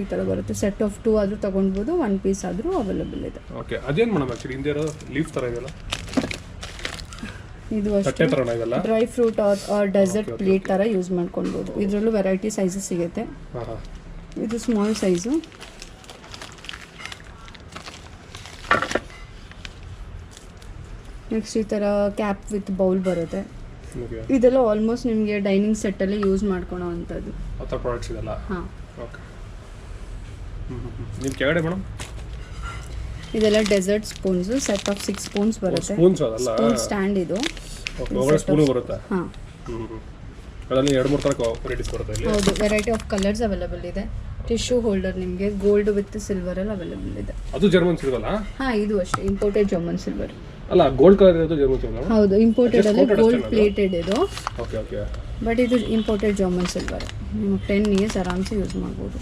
ಈ ಥರ ಬರುತ್ತೆ. ಸೆಟ್ ಆಫ್ 2 ಆದರೂ ತೊಗೊಳ್ಬೋದು, 1 ಪೀಸ್ ಆದರೂ ಅವೈಲೇಬಲ್ ಇದೆ. ಓಕೆ ಅದೇನು ಮೇಡಮ್ ಆ್ಯಕ್ಚುಲಿ ಹಿಂದೆ ಇರೋ ಲೀಫ್ ಥರ ಇದೆಯಲ್ಲ, ಇದು ತಟ್ಟೆ ಅಷ್ಟೇ ಥರನ ಇದೆಲ್ಲ? Dry fruit or dessert plate ಥರ ಯೂಸ್ ಮಾಡ್ಕೊಳ್ಬೋದು. ಇದರಲ್ಲೂ ವೆರೈಟಿ ಸೈಜಸ್ ಸಿಗುತ್ತೆ. ಹಾಂ ಹಾಂ ಇದು ಸ್ಮಾಲ್ ಸೈಜು. ನೆಕ್ಸ್ಟ್ ಈ ಥರ ಕ್ಯಾಪ್ ವಿತ್ ಬೌಲ್ ಬರುತ್ತೆ. ಓಕೆ ಇದೆಲ್ಲ ಆಲ್ಮೋಸ್ಟ್ ನಿಮಗೆ ಡೈನಿಂಗ್ ಸೆಟ್ಟಲ್ಲಿ ಯೂಸ್ ಮಾಡ್ಕೊಳೋ ಅಂಥದ್ದು. ಆ ಥರ ಪ್ರಾಡಕ್ಟ್ಸ್ ಇದೆಲ್ಲ. ಹಾಂ, ಓಕೆ ನಿಮ್ಮ ಕೆಳಗಡೆ ಮೇಡಮ್ ಇದೆಲ್ಲ dessert spoons. Set of 6 spoons ಬರುತ್ತೆ. ಸ್ಪೂನ್ಸ್ ಅದಲ್ಲ? ಸ್ಪೂನ್ ಸ್ಟ್ಯಾಂಡ್ ಇದು. ಓಕೆ ಒಳ್ಳೆ ಸ್ಪೂನು ಬರುತ್ತೆ. ಹಾಂ, ಅದರಲ್ಲಿ 2-3 ಥರ ವೆರೈಟೀಸ್ ಬರುತ್ತೆ ಇಲ್ಲಿ. ಹೌದು, ವೆರೈಟಿ ಆಫ್ ಕಲರ್ಸ್ ಅವೈಲೇಬಲ್ ಇದೆ. ಟಿಶ್ಯೂ ಹೋಲ್ಡರ್ ನಿಮಗೆ ಗೋಲ್ಡ್ ವಿತ್ ಸಿಲ್ವರಲ್ಲಿ ಅವೈಲೇಬಲ್ ಇದೆ. ಅದು ಜರ್ಮನ್ ಸಿಲ್ವಲ್ಲ? ಹಾಂ, ಇದು ಅಷ್ಟೇ ಇಂಪೋರ್ಟೆಡ್ ಜರ್ಮನ್ ಸಿಲ್ವರ್. ಅಲ್ಲ ಗೋಲ್ಡ್ ಕಲರ್ ಇರೋದು ಜರ್ಮನ್ ಸಿಲ್ವರ್? ಹೌದು, ಇಂಪೋರ್ಟೆಡ್ ಅಲ್ಲಿ ಗೋಲ್ಡ್ ಪ್ಲೇಟೆಡ್ ಇದು. ಓಕೆ ಓಕೆ ಬಟ್ ಇದು ಇಂಪೋರ್ಟೆಡ್ ಜರ್ಮನ್ ಸಿಲ್ವರ್. ನಿಮಗೆ 10 ಇಯರ್ಸ್ ಆರಾಮ್ಸೆ ಯೂಸ್ ಮಾಡ್ಬೋದು.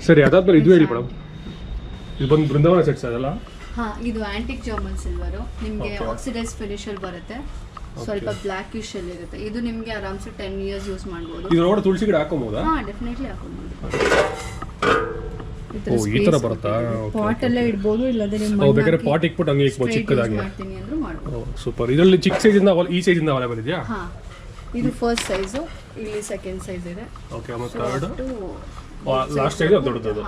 ಸರಿ, ಅದಾದ್ಮೇಲೆ ಇದು ಹೇಳಿ ಮೇಡಮ್. ಇದು ಬಂದು ಬೃಂದಾವನ ಸೆಟ್ಸ್ ಅದಲ್ಲ? ಹಾಂ, ಇದು ಆಂಟಿಕ್ ಜರ್ಮನ್ ಸಿಲ್ವರು. ನಿಮಗೆ ಆಕ್ಸಿಡೈಸ್ ಫಿನಿಶಲ್ಲಿ ಬರುತ್ತೆ. ಸ್ವಲ್ಪ ಬ್ಲ್ಯಾಕಿಶ್ ಅಲ್ಲಿ ಇರುತ್ತೆ. ಇದು ನಿಮಗೆ ಆರಾಮ್ಸೆ 10 ಇಯರ್ಸ್ ಯೂಸ್ ಮಾಡ್ಬೋದು. ಇದ್ರೊಳಗಡೆ ತುಳಸಿ ಗಿಡ ಹಾಕೋಬಹುದಾ? ಹಾಂ, ಡೆಫಿನೆಟ್ಲಿ ಹಾಕೋಬಹುದು. ಓ, ಈ ಥರ ಬರುತ್ತಾ? ಪಾಟ್ ಎಲ್ಲ ಇಡ್ಬೋದು, ಇಲ್ಲದೆ ನಿಮ್ಮ ಓ, ಬೇಕಾದ್ರೆ ಪಾಟ್ ಇಟ್ಬಿಟ್ಟು ಹಂಗೆ ಇಕ್ಬೋದು ಚಿಕ್ಕದಾಗಿ. ಮಾಡ್ತೀನಿ ಅಂದ್ರೂ ಮಾಡ್ಬೋದು. ಓ ಸೂಪರ್. ಇದರಲ್ಲಿ ಚಿಕ್ಕ ಸೈಜಿಂದ ಈ ಸೈಜಿಂದ ಅವೈಲೇಬಲ್ ಇದೆಯಾ? ಹಾಂ, ಇದು ಫಸ್ಟ್ ಸೈಜು, ಇಲ್ಲಿ ಸೆಕೆಂಡ್ ಸೈಜ್ ಇದೆ. ಓಕೆ, ಮತ್ತು ಲಾಸ್ಟ್ ಸೈಜ್ ದೊಡ್ಡದು.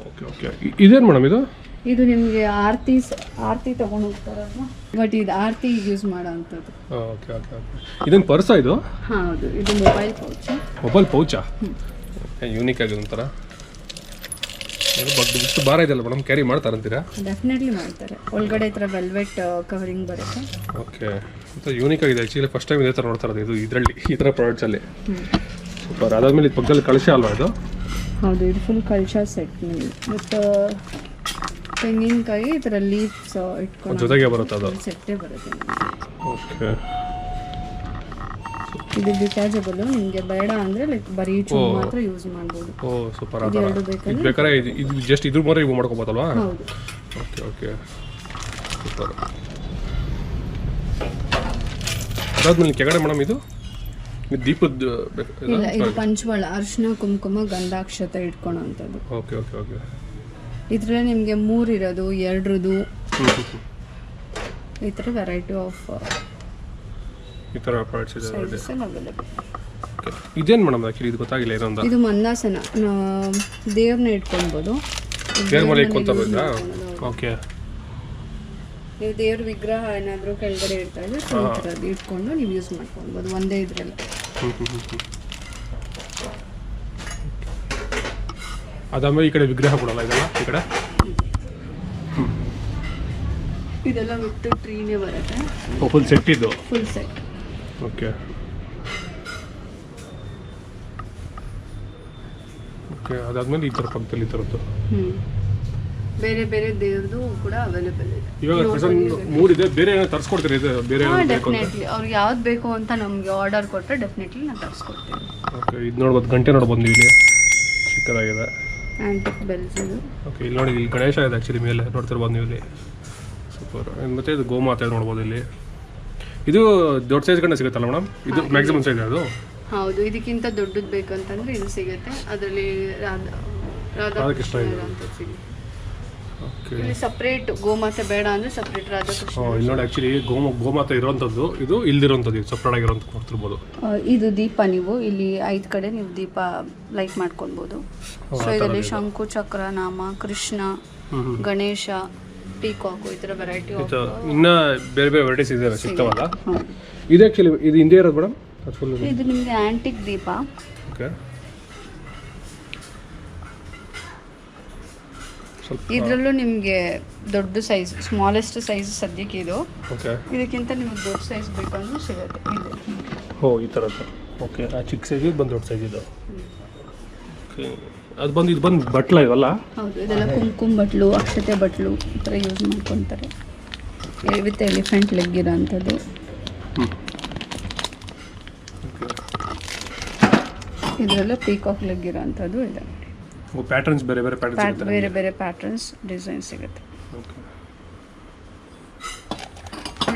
ಓಕೆ ಓಕೆ ಇದೇನು ಮೇಡಮ್ ಇದು? ಇದು ನಿಮಗೆ ಆರತಿ ತಗೊಂಡು ಹೋಗ್ತಾರಲ್ವಾ, ಬಟ್ ಇದು ಆರತಿ ಯೂಸ್ ಮಾಡೋ ಅಂಥದ್ದು. ಓಕೆ ಓಕೆ ಓಕೆ ಇದನ್ನು ಪರ್ಸಾ ಇದು? ಹಾಂ, ಹೌದು, ಇದು ಮೊಬೈಲ್ ಪೌಚ್. ಮೊಬೈಲ್ ಪೌಚಾ? ಯೂನಿಕ್ ಆಗಿದೆ ಒಂಥರ. ಇಷ್ಟು ಭಾರ ಇದೆಯಲ್ಲ ಮೇಡಮ್, ಕ್ಯಾರಿ ಮಾಡ್ತಾರಂತೀರಾ? ಡೆಫಿನೆಟ್ಲಿ ಮಾಡ್ತಾರೆ. ಒಳಗಡೆ ಈ ಥರ ವೆಲ್ವೆಟ್ ಕವರಿಂಗ್ ಬರುತ್ತೆ. ಓಕೆ, ಮತ್ತು ಯೂನಿಕ್ ಆಗಿದೆ ಆ್ಯಕ್ಚುಲಿ. ಫಸ್ಟ್ ಟೈಮ್ ಇದೇ ಥರ ನೋಡ್ತಾ ಇರೋದು ಇದರಲ್ಲಿ, ಈ ಥರ ಪ್ರಾಡಕ್ಟ್ಸಲ್ಲಿ. ಸೂಪರ್. ಅದಾದಮೇಲೆ ಇದು ಪಕ್ಕದಲ್ಲಿ ಕಳಶ ಅಲ್ವಾ ಇದು? ಹೌದು, ಇದು ಫುಲ್ ಕಲ್ಚರ್ ಸೆಟ್ ಮತ್ತು ತೆಂಗಿನಕಾಯಿ ಈ ಥರ ಲೀವ್ಸ್ ಇಟ್ಕೊಂಡು ಜೊತೆಗೆ ಬರುತ್ತೆ ಅದು ಸೆಟ್ಟೇ ಬರುತ್ತೆ. ಓಕೆ, ಇದು ಡಿಟ್ಯಾಚಬಲ್. ನಿಮಗೆ ಬೇಡ ಅಂದರೆ ಲೈಕ್ ಬರೀ ಚೂರು ಮಾತ್ರ ಯೂಸ್ ಮಾಡ್ಬೋದು. ಓ ಸೂಪರ್. ಇದು ಎರಡು ಇದು ಬೇಕಾದ್ರೆ ಇದು ಜಸ್ಟ್ ಇದ್ರ more ಇವು ಮಾಡ್ಕೊಬೋದಲ್ವಾ? ಹೌದು. Okay okay super. ಅದಾದ್ಮೇಲೆ ಕೆಳಗಡೆ ಮೇಡಮ್ ಇದು ದೀಪದ ಇಲ್ಲ, ಇದು ಪಂಚವಳ ಅರಿಶಿನ ಕುಂಕುಮ ಗಂಧಾಕ್ಷತೆ ಇಟ್ಕೊಳೋ ಅಂಥದ್ದು. ಓಕೆ ಓಕೆ ಓಕೆ ಇದರಲ್ಲೇ ನಿಮಗೆ 3 ಇರೋದು, 2 ಈ ಥರ ವೆರೈಟಿ ಆಫ್ ಈ ಥರ ಪ್ರಾಡಕ್ಟ್ಸ್ ಇದೆ ಸೈಜಸ್ ಅವೈಲೇಬಲ್. ಇದೇನು ಮೇಡಮ್ ಆ್ಯಕ್ಚುಲಿ ಇದು ಗೊತ್ತಾಗಿಲ್ಲ ಏನಂತ? ಇದು ಮಂದಾಸನ, ದೇವ್ರನ್ನ ಇಟ್ಕೊಳ್ಬೋದು. ದೇವ್ರ ಮೇಲೆ ಇಟ್ಕೊಳ್ತಾರೋದಾ? ಓಕೆ, ನೀವು ದೇವ್ರ ವಿಗ್ರಹ ಏನಾದರೂ ಕೆಳಗಡೆ ಇಡ್ತಾ ಇದ್ರೆ ಸೊ ಈ ಥರದ್ದು ಇಟ್ಕೊಂಡು ನೀವು ಯೂಸ್ ಮಾಡ್ಕೊಳ್ಬೋದು ಒಂದೇ ಇದರಲ್ಲಿ. ಅದಾದ್ಮೇಲೆ ಈ ಕಡೆ ವಿಗ್ರಹ ಕೊಡಲ್ಲ ಇದೆಲ್ಲ ಈ ಕಡೆ? ಇದೆಲ್ಲ ವಿತ್ ಟ್ರೀನೇ ಬರುತ್ತೆ. ಫುಲ್ ಸೆಟ್ ಇದು? Full set. ಓಕೆ ಓಕೆ ಅದಾದ್ಮೇಲೆ ಈ ಥರ ಪಕ್ಕದಲ್ಲಿ ಈ ಥರದ್ದು ಬೇರೆ ಬೇರೆ ದೇವ್ರದ್ದು ಕೂಡ ಅವೈಲೇಬಲ್ ಇದೆ. ಇವಾಗ ಪ್ರೆಸೆಂಟ್ 3 ಇದೆ. ಬೇರೆ ಏನೋ ತರಿಸ್ಕೊಡ್ತೀರಿ? ಇದು ಬೇರೆ ಡೆಫಿನೆಟ್ಲಿ ಅವ್ರಿಗೆ ಯಾವ್ದು ಬೇಕು ಅಂತ ನಮಗೆ ಆರ್ಡರ್ ಕೊಟ್ಟರೆ ಡೆಫಿನೆಟ್ಲಿ ನಾವು ತರಿಸ್ಕೊಡ್ತೀವಿ. ಓಕೆ, ಇದು ನೋಡ್ಬೋದು, ಗಂಟೆ ನೋಡ್ಬೋದು ನೀವು ಇಲ್ಲಿ, ಚಿಕ್ಕದಾಗಿದೆ. ಆ್ಯಂಟಿಕ್ ಬೆಲ್ಸ್ ಇದು. ಓಕೆ, ಇಲ್ಲಿ ನೋಡಿ, ಇಲ್ಲಿ ಗಣೇಶ ಇದೆ ಆ್ಯಕ್ಚುಲಿ ಮೇಲೆ ನೋಡ್ತಿರ್ಬೋದು ನೀವು ಇಲ್ಲಿ. ಸೂಪರ್. ಮತ್ತು ಇದು ಗೋಮಾತೆ ನೋಡ್ಬೋದು ಇಲ್ಲಿ. ಇದು ದೊಡ್ಡ ಸೈಜ್ ಗಂಟೆ ಸಿಗುತ್ತಲ್ಲ ಮೇಡಮ್? ಇದು ಮ್ಯಾಕ್ಸಿಮಮ್ ಸೈಜ್ ಅದು? ಹೌದು, ಇದಕ್ಕಿಂತ ದೊಡ್ಡದು ಬೇಕಂತಂದ್ರೆ ಇದು ಸಿಗುತ್ತೆ. ಅದರಲ್ಲಿ ರಾಧಾಕೃಷ್ಣ ಅಂತ ಸಿಗುತ್ತೆ. ಓಕೆ. ಇಲ್ಲಿ ಸಪ್ರೇಟ್ ಗೋಮಾತೆ ಬೇಡ ಅಂದರೆ ಸಪ್ರೇಟ್ ರಾಧಾಕೃಷ್ಣ. ಇಲ್ಲಿ ನೋಡಿ ಆ್ಯಕ್ಚುಲಿ ಗೋಮಾತೆ ಇರೋವಂಥದ್ದು, ಇದು ಇಲ್ದಿರೋಂಥದ್ದು, ಇದು ಸಪ್ರೇಟ್ ಆಗಿರೋಂಥ ನೋಡ್ತಿರ್ಬೋದು. ಇದು ದೀಪ ನೀವು ಇಲ್ಲಿ 5 ಕಡೆ ನೀವು ದೀಪ ಲೈಟ್ ಮಾಡ್ಕೊಳ್ಬೋದು. ಸೊ ಇದರಲ್ಲಿ ಶಂಕು, ಚಕ್ರ, ನಾಮ, ಕೃಷ್ಣ, ಗಣೇಶ, ಪೀಕಾಕು ಈ ಥರ ವೆರೈಟಿ. ಇನ್ನೂ ಬೇರೆ ಬೇರೆ ವೆರೈಟೀಸ್ ಇದೆ ಸಿಗ್ತಾವಲ್ಲ. ಇದು ಆ್ಯಕ್ಚುಲಿ ಇದು ಹಿಂದೆ ಇರೋದು ಮೇಡಮ್? ಇದು ನಿಮಗೆ ಆ್ಯಂಟಿಕ್ ದೀಪ. ಓಕೆ. ಇದರಲ್ಲೂ ನಿಮಗೆ ದೊಡ್ಡ ಸೈಜ್, ಸ್ಮಾಲೆಸ್ಟ್ ಸೈಜ್ ಸದ್ಯಕ್ಕೆ ಇದು. ಓಕೆ. ಇದಕ್ಕಿಂತ ನಿಮಗೆ ದೊಡ್ಡ ಸೈಜ್ ಬೇಕಂದ್ರೂ ಸಿಗುತ್ತೆ ಇದೆ. ಈ ಥರದ್ದು. ಓಕೆ. ಆ ಚಿಕ್ಕ ಸೈಜ್ ಬಂದು ದೊಡ್ಡ ಸೈಜ್ ಇದು. ಓಕೆ. ಅದು ಬಂದು ಇದು ಬಂದು ಬಟ್ಲ ಇವಲ್ಲ? ಹೌದು, ಇದೆಲ್ಲ ಕುಂಕುಮ ಬಟ್ಲು, ಅಕ್ಷತೆ ಬಟ್ಲು ಈ ಥರ ಯೂಸ್ ಮಾಡ್ಕೊತಾರೆ. ವಿತ್ ಎಲಿಫೆಂಟ್ ಲೆಗ್ ಇರೋ ಅಂಥದ್ದು. ಇದರಲ್ಲ ಪೀಕಾಕ್ ಲೆಗ್ ಇರೋ ಅಂಥದ್ದು ಇದೆ. ಪ್ಯಾಟರ್ನ್ಸ್ ಬೇರೆ ಬೇರೆ ಪ್ಯಾಟರ್ನ್ಸ್ ಬೇರೆ ಬೇರೆ ಪ್ಯಾಟರ್ನ್ಸ್ ಡಿಸೈನ್ ಸಿಗುತ್ತೆ.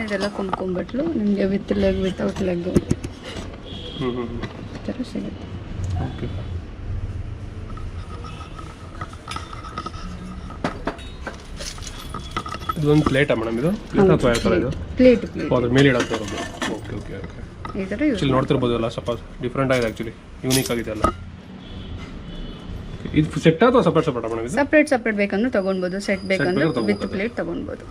ಇದೆಲ್ಲ ಕುಂಕುಮ ಬಟ್ಲು ನಿಮಗೆ ವಿತ್ ಲೆಗ್, ವಿತೌಟ್ ಲೆಗ್ ಈ ಥರ ಸಿಗುತ್ತೆ. ಓಕೆ. ಇದೊಂದು ಪ್ಲೇಟಾ ಮೇಡಮ್? ಇದು ಅಥವಾ ಯಾವ ಥರ ಇದು? ಪ್ಲೇಟ್ ಅದ್ರ ಮೇಲೆ ಇಡೋದು. Okay okay okay. ಈ ಥರ ಯೂಸ್ ನೋಡ್ತಿರ್ಬೋದಲ್ಲ, ಸ್ವಲ್ಪ ಡಿಫ್ರೆಂಟ್ ಆಗಿದೆ ಆ್ಯಕ್ಚುಲಿ, ಯೂನಿಕ್ ಆಗಿದೆ ಅಲ್ಲ. ಇದು ಸೆಟ್ ಅಥವಾ ಸಪ್ರೇಟ್ ಸಪ್ರೇಟ್ ಮೇಡಮ್? ಇದು ಸಪ್ರೇಟ್ ಸಪ್ರೇಟ್ ಬೇಕಂದ್ರೆ ತೊಗೊಳ್ಬೋದು, ಸೆಟ್ ಬೇಕಂದ್ರೆ ವಿತ್ ಪ್ಲೇಟ್ ತೊಗೊಳ್ಬೋದು.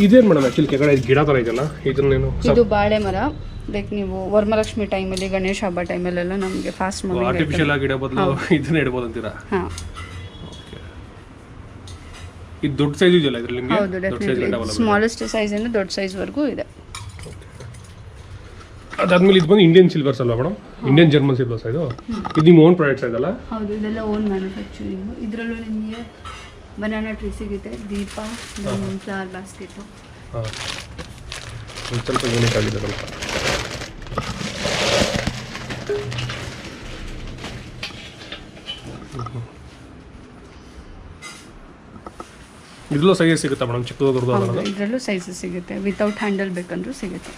ಇದೇನು ಮೇಡಮ್ ಆ್ಯಕ್ಚುಲಿ ಕೆಳಗಡೆ ಗಿಡ ಥರ ಇದೆಯಲ್ಲ, ಇದನ್ನೇನು? ಇದು ಬಾಳೆ ಮರ. ಲೈಕ್ ನೀವು ವರಮಹಾಲಕ್ಷ್ಮಿ ಟೈಮಲ್ಲಿ, ಗಣೇಶ ಹಬ್ಬ ಟೈಮಲ್ಲೆಲ್ಲ ನಮಗೆ ಫಾಸ್ಟ್ ಮೂವಿಂಗ್ ಆರ್ಟಿಫಿಷಿಯಲ್ ಆಗಿ ಇಡೋ ಬದಲು ಇದನ್ನ ಇಡ್ಬೋದು ಅಂತೀರಾ? ಹಾಂ, ಇದು ದೊಡ್ಡ ಸೈಜ್ ಇದೆಯಲ್ಲ ಇದರಲ್ಲಿ ನಿಮಗೆ? ಹೌದು, ಡೆಫಿನೆಟ್ಲಿ ಸ್ಮಾಲೆಸ್ಟ್ ಸೈಜಿಂದ ದೊಡ್ಡ ಸೈಜ್ವರೆಗೂ ಇದೆ. ಅದಾದ್ಮೇಲೆ ಇದು ಬಂದು ಇಂಡಿಯನ್ ಸಿಲ್ವರ್ಸ್ ಅಲ್ವಾ ಮೇಡಮ್? ಇಂಡಿಯನ್ ಜರ್ಮನ್ ಸಿಲ್ವರ್ಸ್ ಇದು ನಿಮ್ಮ ಓನ್ ಪ್ರಾಡಕ್ಟ್ಸ್ ಇದಲ್ಲ? ಹೌದು, ಇದೆಲ್ಲ ಓನ್ ಮ್ಯಾನುಫ್ಯಾಕ್ಚರಿಂಗು. ಇದರಲ್ಲೂ ನಿಮಗೆ ಬನಾನಾ ಟ್ರೀ ಸಿಗುತ್ತೆ, ದೀಪ, ಫ್ಲವರ್ ಬಾಸ್ಕೆಟು. ಹಾಂ, ಸ್ವಲ್ಪ ಯೂನಿಕ್ ಆಗಿದೆ ಸ್ವಲ್ಪ. ಇದರಲ್ಲೂ ಸೈಜ್ ಸಿಗುತ್ತಾ ಮೇಡಮ್? ಚಿಕ್ಕದು ದೊಡ್ಡದು? ಇದರಲ್ಲೂ ಸೈಜಸ್ ಸಿಗುತ್ತೆ, ವಿತೌಟ್ ಹ್ಯಾಂಡಲ್ ಬೇಕಂದ್ರೂ ಸಿಗುತ್ತೆ.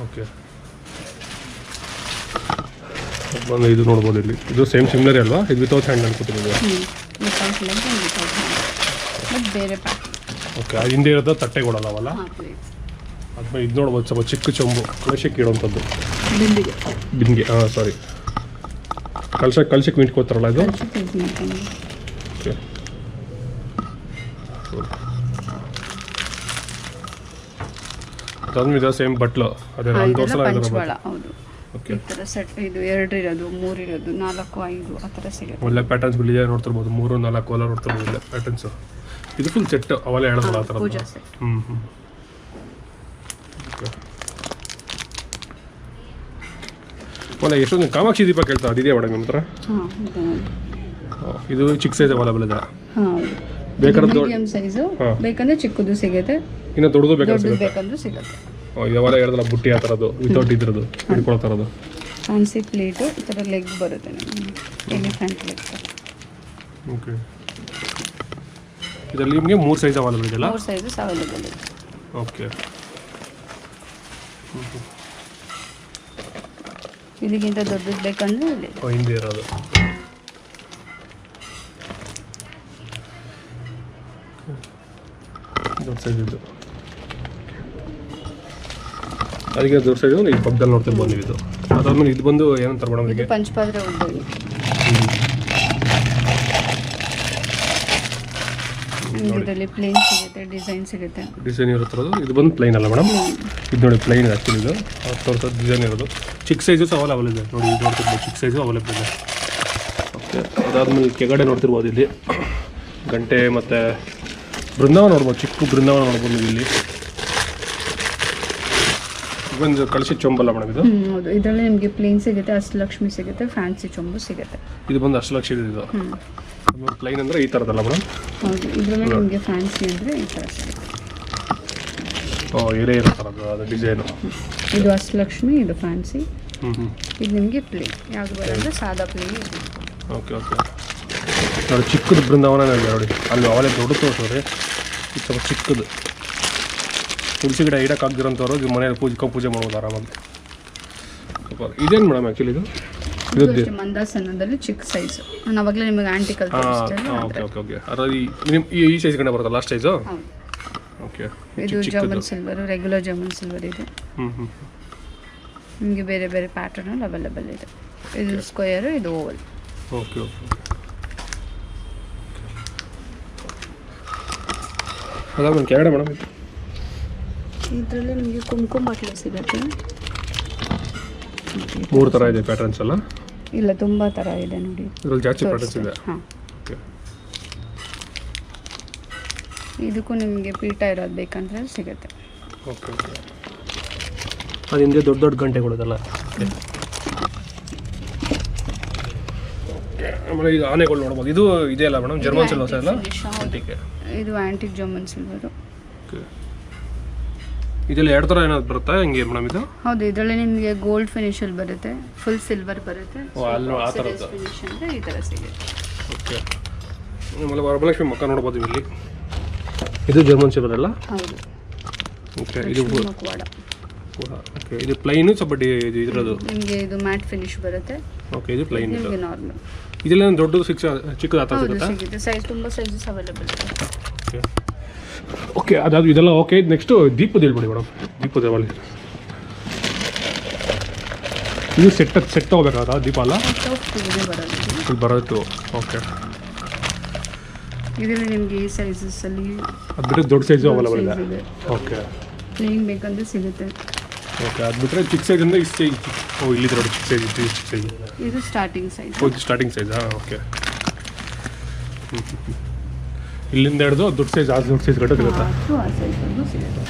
ಓಕೆ. ಬಂದು ಇದು ನೋಡ್ಬೋದು ಇಲ್ಲಿ, ಇದು ಸೇಮ್ ಸಿಮಿಲರ್ ಅಲ್ವಾ? ಇದು ವಿತೌಟ್ ಹ್ಯಾಂಡ್ ಅನ್ಕೋತೀನಿ. Without leg and without hand, but ಬೇರೆ ಪ್ಯಾಕ್. ಓಕೆ. ಅದು ಹಿಂದೆ ಇರೋದು ತಟ್ಟೆಗಳಲ್ಲ ಅವಲ್ಲ? ಅದ್ಮೇಲೆ ಇದು ನೋಡ್ಬೋದು, ಸ್ವಲ್ಪ ಚಿಕ್ಕ ಚೊಂಬು ಕಳಶಕ್ಕೆ ಇಡೋವಂಥದ್ದು. ಬಿಂದಿಗೆ. ಹಾಂ, ಸಾರಿ, ಕಳಶಕ್ಕೆ ಮಿಟ್ಕೋತಾರಲ್ಲ ಇದು? ಓಕೆ. ಅದಾದ್ಮೇಲೆ ಸೇಮ್ ಬಟ್ಲು, ಅದೇ ಪಂಚವಾಳ. ಹೌದು, ಈ ಥರ ಸೆಟ್. ಇದು 2 ಇರೋದು, 3 ಇರೋದು, 4, 5 ಆ ಥರ ಸಿಗುತ್ತೆ. ಒಳ್ಳೆ ಪ್ಯಾಟರ್ನ್ಸ್ ಬಿಳಿಯ ನೋಡ್ತಿರ್ಬೋದು, 3, 4 ಎಲ್ಲ ನೋಡ್ತಿರ್ಬೋದು ಒಳ್ಳೆ ಪ್ಯಾಟರ್ನ್ಸು. ಇದು ಫುಲ್ ಸೆಟ್ ಅವೆಲ್ಲ ಹೇಳೋದಲ್ಲ ಆ ಥರ? ಪೂಜಾ ಸೆಟ್. ಒಳ್ಳೆ ಎಷ್ಟೊಂದು ಕಾಮಾಕ್ಷಿ ದೀಪ ಕೇಳ್ತಾ ಅದಿದೆಯಾ ಮೇಡಮ್ ನಿಮ್ಮ ಹತ್ರ? ಇದು ಚಿಕ್ಕ ಸೈಜ್ ಅವೈಲೇಬಲ್ ಇದೆ? ಬೇಕಾದ್ರೆ ಮೀಡಿಯಂ ಸೈಜು ಬೇಕಂದ್ರೆ ಚಿಕ್ಕದು ಸಿಗುತ್ತೆ, ಇನ್ನು ದೊಡ್ಡದು ಬೇಕಂದ್ರೂ ಸಿಗುತ್ತೆ. ಯಾವಾಗ ಹೇಳಿದ್ರಲ್ಲ ಬುಟ್ಟಿ ಆ ಥರದ್ದು, ವಿತೌಟ್ ಇದ್ರದ್ದು ಹಿಡ್ಕೊಳ್ಳೋ ಥರದ್ದು ಫ್ಯಾನ್ಸಿ ಪ್ಲೇಟು. ಈ ಥರ ಲೆಗ್ ಬರುತ್ತೆ ನಿಮಗೆ, ಎಲಿಫೆಂಟ್ ಲೆಗ್. ಓಕೆ. ಇದರಲ್ಲಿ ನಿಮಗೆ 3 ಸೈಜ್ ಅವೈಲೇಬಲ್ ಇದೆಯಲ್ಲ? 3 ಸೈಜಸ್ ಅವೈಲೇಬಲ್ ಇದೆ. ಓಕೆ. ಇದಕ್ಕಿಂತ ದೊಡ್ಡದು ಬೇಕಂದ್ರೆ ಇಲ್ಲಿ ಹಿಂದೆ ಇರೋದು. ದೊಡ್ಡ ಸೈಜ್ ಇದು, ಅದಕ್ಕೆ ದೊಡ್ಡ ಸೈಜ್ ಈ ಪಕ್ಕದಲ್ಲಿ ನೋಡ್ತಿರ್ಬೋದು ನೀವು. ಇದು ಅದಾದ್ಮೇಲೆ ಇದು ಬಂದು ಏನಂತಾರೆ ಮೇಡಮ್? ಇದು ಪಂಚಪಾತ್ರೆ ಉದ್ದ. ಇದರಲ್ಲಿ ಪ್ಲೇನ್ ಸಿಗುತ್ತೆ, ಡಿಸೈನ್ ಸಿಗುತ್ತೆ. ಡಿಸೈನ್ ಇರುತ್ತಿರೋದು ಇದು ಬಂದು ಪ್ಲೈನ್ ಅಲ್ಲ ಮೇಡಮ್? ಇದು ನೋಡಿ ಪ್ಲೈನ್ ಆ್ಯಕ್ಚುಲಿ. ಇದು ತೋರಿಸೋದು ಡಿಸೈನ್ ಇರೋದು. ಚಿಕ್ಕ ಸೈಜಸ್ ಅವೈಲೇಬಲ್ ಇದೆ ನೋಡಿ, ಇದು ನೋಡ್ತಿರ್ಬೋದು, ಚಿಕ್ಕ ಸೈಜು ಅವೈಲೇಬಲ್ ಇದೆ. ಓಕೆ. ಅದಾದ್ಮೇಲೆ ಕೆಳಗಡೆ ನೋಡ್ತಿರ್ಬೋದು ಇಲ್ಲಿ ಗಂಟೆ ಮತ್ತು ಬೃಂದಾವನ ನೋಡ್ಬೋದು, ಚಿಕ್ಕ ಬೃಂದಾವನ ನೋಡ್ಬೋದು ನೀವು ಇಲ್ಲಿ. ಒಂದು ಕಳಶಿ ಚೊಂಬಲ್ಲ ಮೇಡಮ್ ಇದು? ಹೌದು, ಇದರಲ್ಲಿ ನಿಮಗೆ ಪ್ಲೇನ್ ಸಿಗುತ್ತೆ, ಅಷ್ಟಲಕ್ಷ್ಮಿ ಸಿಗುತ್ತೆ, ಫ್ಯಾನ್ಸಿ ಚೊಂಬು ಸಿಗುತ್ತೆ. ಇದು ಬಂದು ಅಷ್ಟಲಕ್ಷ್ಮಿ ಇದು. ಪ್ಲೈನ್ ಅಂದರೆ ಈ ಥರದಲ್ಲ ಮೇಡಮ್? ಹೌದು, ಇದರಲ್ಲಿ ನಿಮಗೆ ಫ್ಯಾನ್ಸಿ ಅಂದರೆ ಈ ಥರ ಸಿಗುತ್ತೆ. ಏರೇ ಇರೋ ಥರದ್ದು ಅದು ಡಿಸೈನು. ಇದು ಅಷ್ಟಲಕ್ಷ್ಮಿ, ಇದು ಫ್ಯಾನ್ಸಿ. ಇದು ನಿಮಗೆ ಪ್ಲೇನ್ ಯಾವುದು ಬರೋದ್ರೆ ಸಾದಾ ಪ್ಲೇನ್. Okay okay. ನೋಡಿ ಚಿಕ್ಕದು ಬೃಂದಾವನ ಇದೆ ನೋಡಿ, ಅಲ್ಲಿ ಅವಲೇ ದೊಡ್ಡ ತೋರಿಸೋರಿ. ಇದು ಸ್ವಲ್ಪ ಚಿಕ್ಕದು ತುಳಸಿ ಗಿಡ ಇಡಕ್ಕಾಗ್ದಿರೋಂಥವ್ರು ಇದು ಮನೇಲಿ ಪೂಜೆ ಮಾಡ್ಬೋದು ಆರಾಮಾಗಿ. ಇದೇನು ಮೇಡಮ್ ಆ್ಯಕ್ಚುಲಿ ಇದು? ಇದು ಅಷ್ಟೇ ಮಂದಾಸನದಲ್ಲಿ ಚಿಕ್ಕ ಸೈಜ್. ನಾನು ಅವಾಗಲೇ ನಿಮಗೆ ಆಂಟಿಕಲ್ ತೋರಿಸ್ತೇನೆ. ಓಕೆ ಓಕೆ ಓಕೆ ಅದ್ರಲ್ಲಿ ಈ ಸೈಜ್ ಕಡೆ ಬರುತ್ತಲ್ಲ ಲಾಸ್ಟ್ ಸೈಜು. ಹೌದು, ಓಕೆ. ಇದು German silver, regular German silver ಇದೆ. ನಿಮಗೆ ಬೇರೆ ಬೇರೆ ಪ್ಯಾಟರ್ನಲ್ಲಿ ಅವೈಲೇಬಲ್ ಇದೆ. ಇದು ಸ್ಕ್ವೇರ್, ಇದು ಓವಲ್. Okay okay. ಅದಾದ್ಮೇಲೆ ಕೆಳಗಡೆ ಮೇಡಮ್ ಇದರಲ್ಲಿ ನಿಮಗೆ ಕುಂಕುಮ ಬಟ್ಲು ಸಿಗುತ್ತೆ. 3 ಥರ ಇದೆ ಪ್ಯಾಟರ್ನ್ಸ್ ಎಲ್ಲ. ಇಲ್ಲ, ತುಂಬ ಥರ ಇದೆ ನೋಡಿ. ಇದ್ರಲ್ಲಿ ಜಾಸ್ತಿ ಪ್ಯಾಟರ್ನ್ಸ್ ಇದೆ. ಹಾಂ, ಓಕೆ. ಇದಕ್ಕೂ ನಿಮಗೆ ಪೀಠ ಇರೋದು ಬೇಕಂದ್ರೆ ಸಿಗುತ್ತೆ. Okay okay. ಅದು ಹಿಂದೆ ದೊಡ್ಡ ದೊಡ್ಡ ಗಂಟೆಗಳಿದೆಲ್ಲ. ಆಮೇಲೆ ಇದು ಆನೆಗಳು ನೋಡ್ಬೋದು. ಇದು ಇದೆಯಲ್ಲ ಮೇಡಮ್ ಜರ್ಮನ್ ಸಿಲ್ವರ್ ಎಲ್ಲ. ಇದು ಆಂಟಿಕ್ ಜರ್ಮನ್ ಸಿಲ್ವರು. ಓಕೆ. ಇದೆಲ್ಲ 2 ಥರ ಏನಾದ್ರು ಬರುತ್ತಾ ಹೆಂಗೆ ಮೇಡಮ್ ಇದು? ಹೌದು, ಇದರಲ್ಲಿ ನಿಮಗೆ ಗೋಲ್ಡ್ ಫಿನಿಶಲ್ಲಿ ಬರುತ್ತೆ, ಫುಲ್ ಸಿಲ್ವರ್ ಬರುತ್ತೆ. ಅಲ್ಲಿ ಆ ಥರದ್ದು ಫಿನಿಶ್ ಅಂದರೆ ಈ ಥರ ಸಿಗುತ್ತೆ. ಓಕೆ. ಆಮೇಲೆ ವರಮಹಾಲಕ್ಷ್ಮಿ ಮಕ್ಕ ನೋಡ್ಬೋದು ಇಲ್ಲಿ. ಇದು ಜರ್ಮನ್ ಸಿಲ್ವರ್ ಅಲ್ಲ? ಹೌದು. ಓಕೆ. ಇದು ಮುಖವಾಡ. ಓಕೆ. ಇದು ಪ್ಲೈನು ಸ್ವಲ್ಪ ಇದು ಇದ್ರದ್ದು. ನಿಮಗೆ ಇದು ಮ್ಯಾಟ್ ಫಿನಿಶ್ ಬರುತ್ತೆ. ಓಕೆ. ಇದು ಪ್ಲೈನ್. ನಿಮಗೆ ನಾರ್ಮಲ್. ಇದೆಲ್ಲ ದೊಡ್ಡದು ಚಿಕ್ಕದು ಆ ಥರ ಹೌದು, ಸಿಗುತ್ತಾ? ಸಿಗುತ್ತೆ. ಸೈಜ್ ತುಂಬ ಸೈಜಸ್ ಅವೈಲೇಬಲ್ ಇದೆ. Okay okay. ಅದಾದ ಇದೆಲ್ಲ ಓಕೆ. ನೆಕ್ಸ್ಟು ದೀಪದ ಹೇಳ್ಬಿಡಿ ಮೇಡಮ್. ದೀಪದ ಒಳಗೆ ಇದು ಸೆಟ್ ತೊಗೋಬೇಕಾದ ದೀಪ ಅಲ್ಲ? ಇಲ್ಲಿ ಬರೋದು. ಓಕೆ. ಇದರಲ್ಲಿ ನಿಮಗೆ ಈ ಸೈಜಸ್ಸಲ್ಲಿ ಅದು ಬಿಟ್ಟರೆ ದೊಡ್ಡ ಸೈಜು ಅವೈಲೇಬಲ್ ಇದೆ. ಓಕೆ. ಪ್ಲೇನ್ ಬೇಕಂದ್ರೆ ಸಿಗುತ್ತೆ. ಓಕೆ. ಅದು ಬಿಟ್ಟರೆ ಚಿಕ್ಕ ಸೈಜ್ ಅಂದರೆ ಇಷ್ಟು ಸೈಜ್. ಓ, ಇಲ್ಲಿದೆ ನೋಡಿ ಚಿಕ್ಕ ಸೈಜ್. ಇದು ಚಿಕ್ಕ ಸೈಜ್. ಇದು ಸ್ಟಾರ್ಟಿಂಗ್ ಸೈಜ್. ಓ, ಇದು ಸ್ಟಾರ್ಟಿಂಗ್ ಸೈಜಾ? ಓಕೆ. ಇಲ್ಲಿಂದ ಹಿಡಿದು ದೊಡ್ಡ ಸೈಜ್, ಆ ದೊಡ್ಡ ಸೈಜ್ ಗಂಟೆ ಸಿಗುತ್ತಾ? ಆ ಸೈಜ್ ಸಿಗುತ್ತೆ.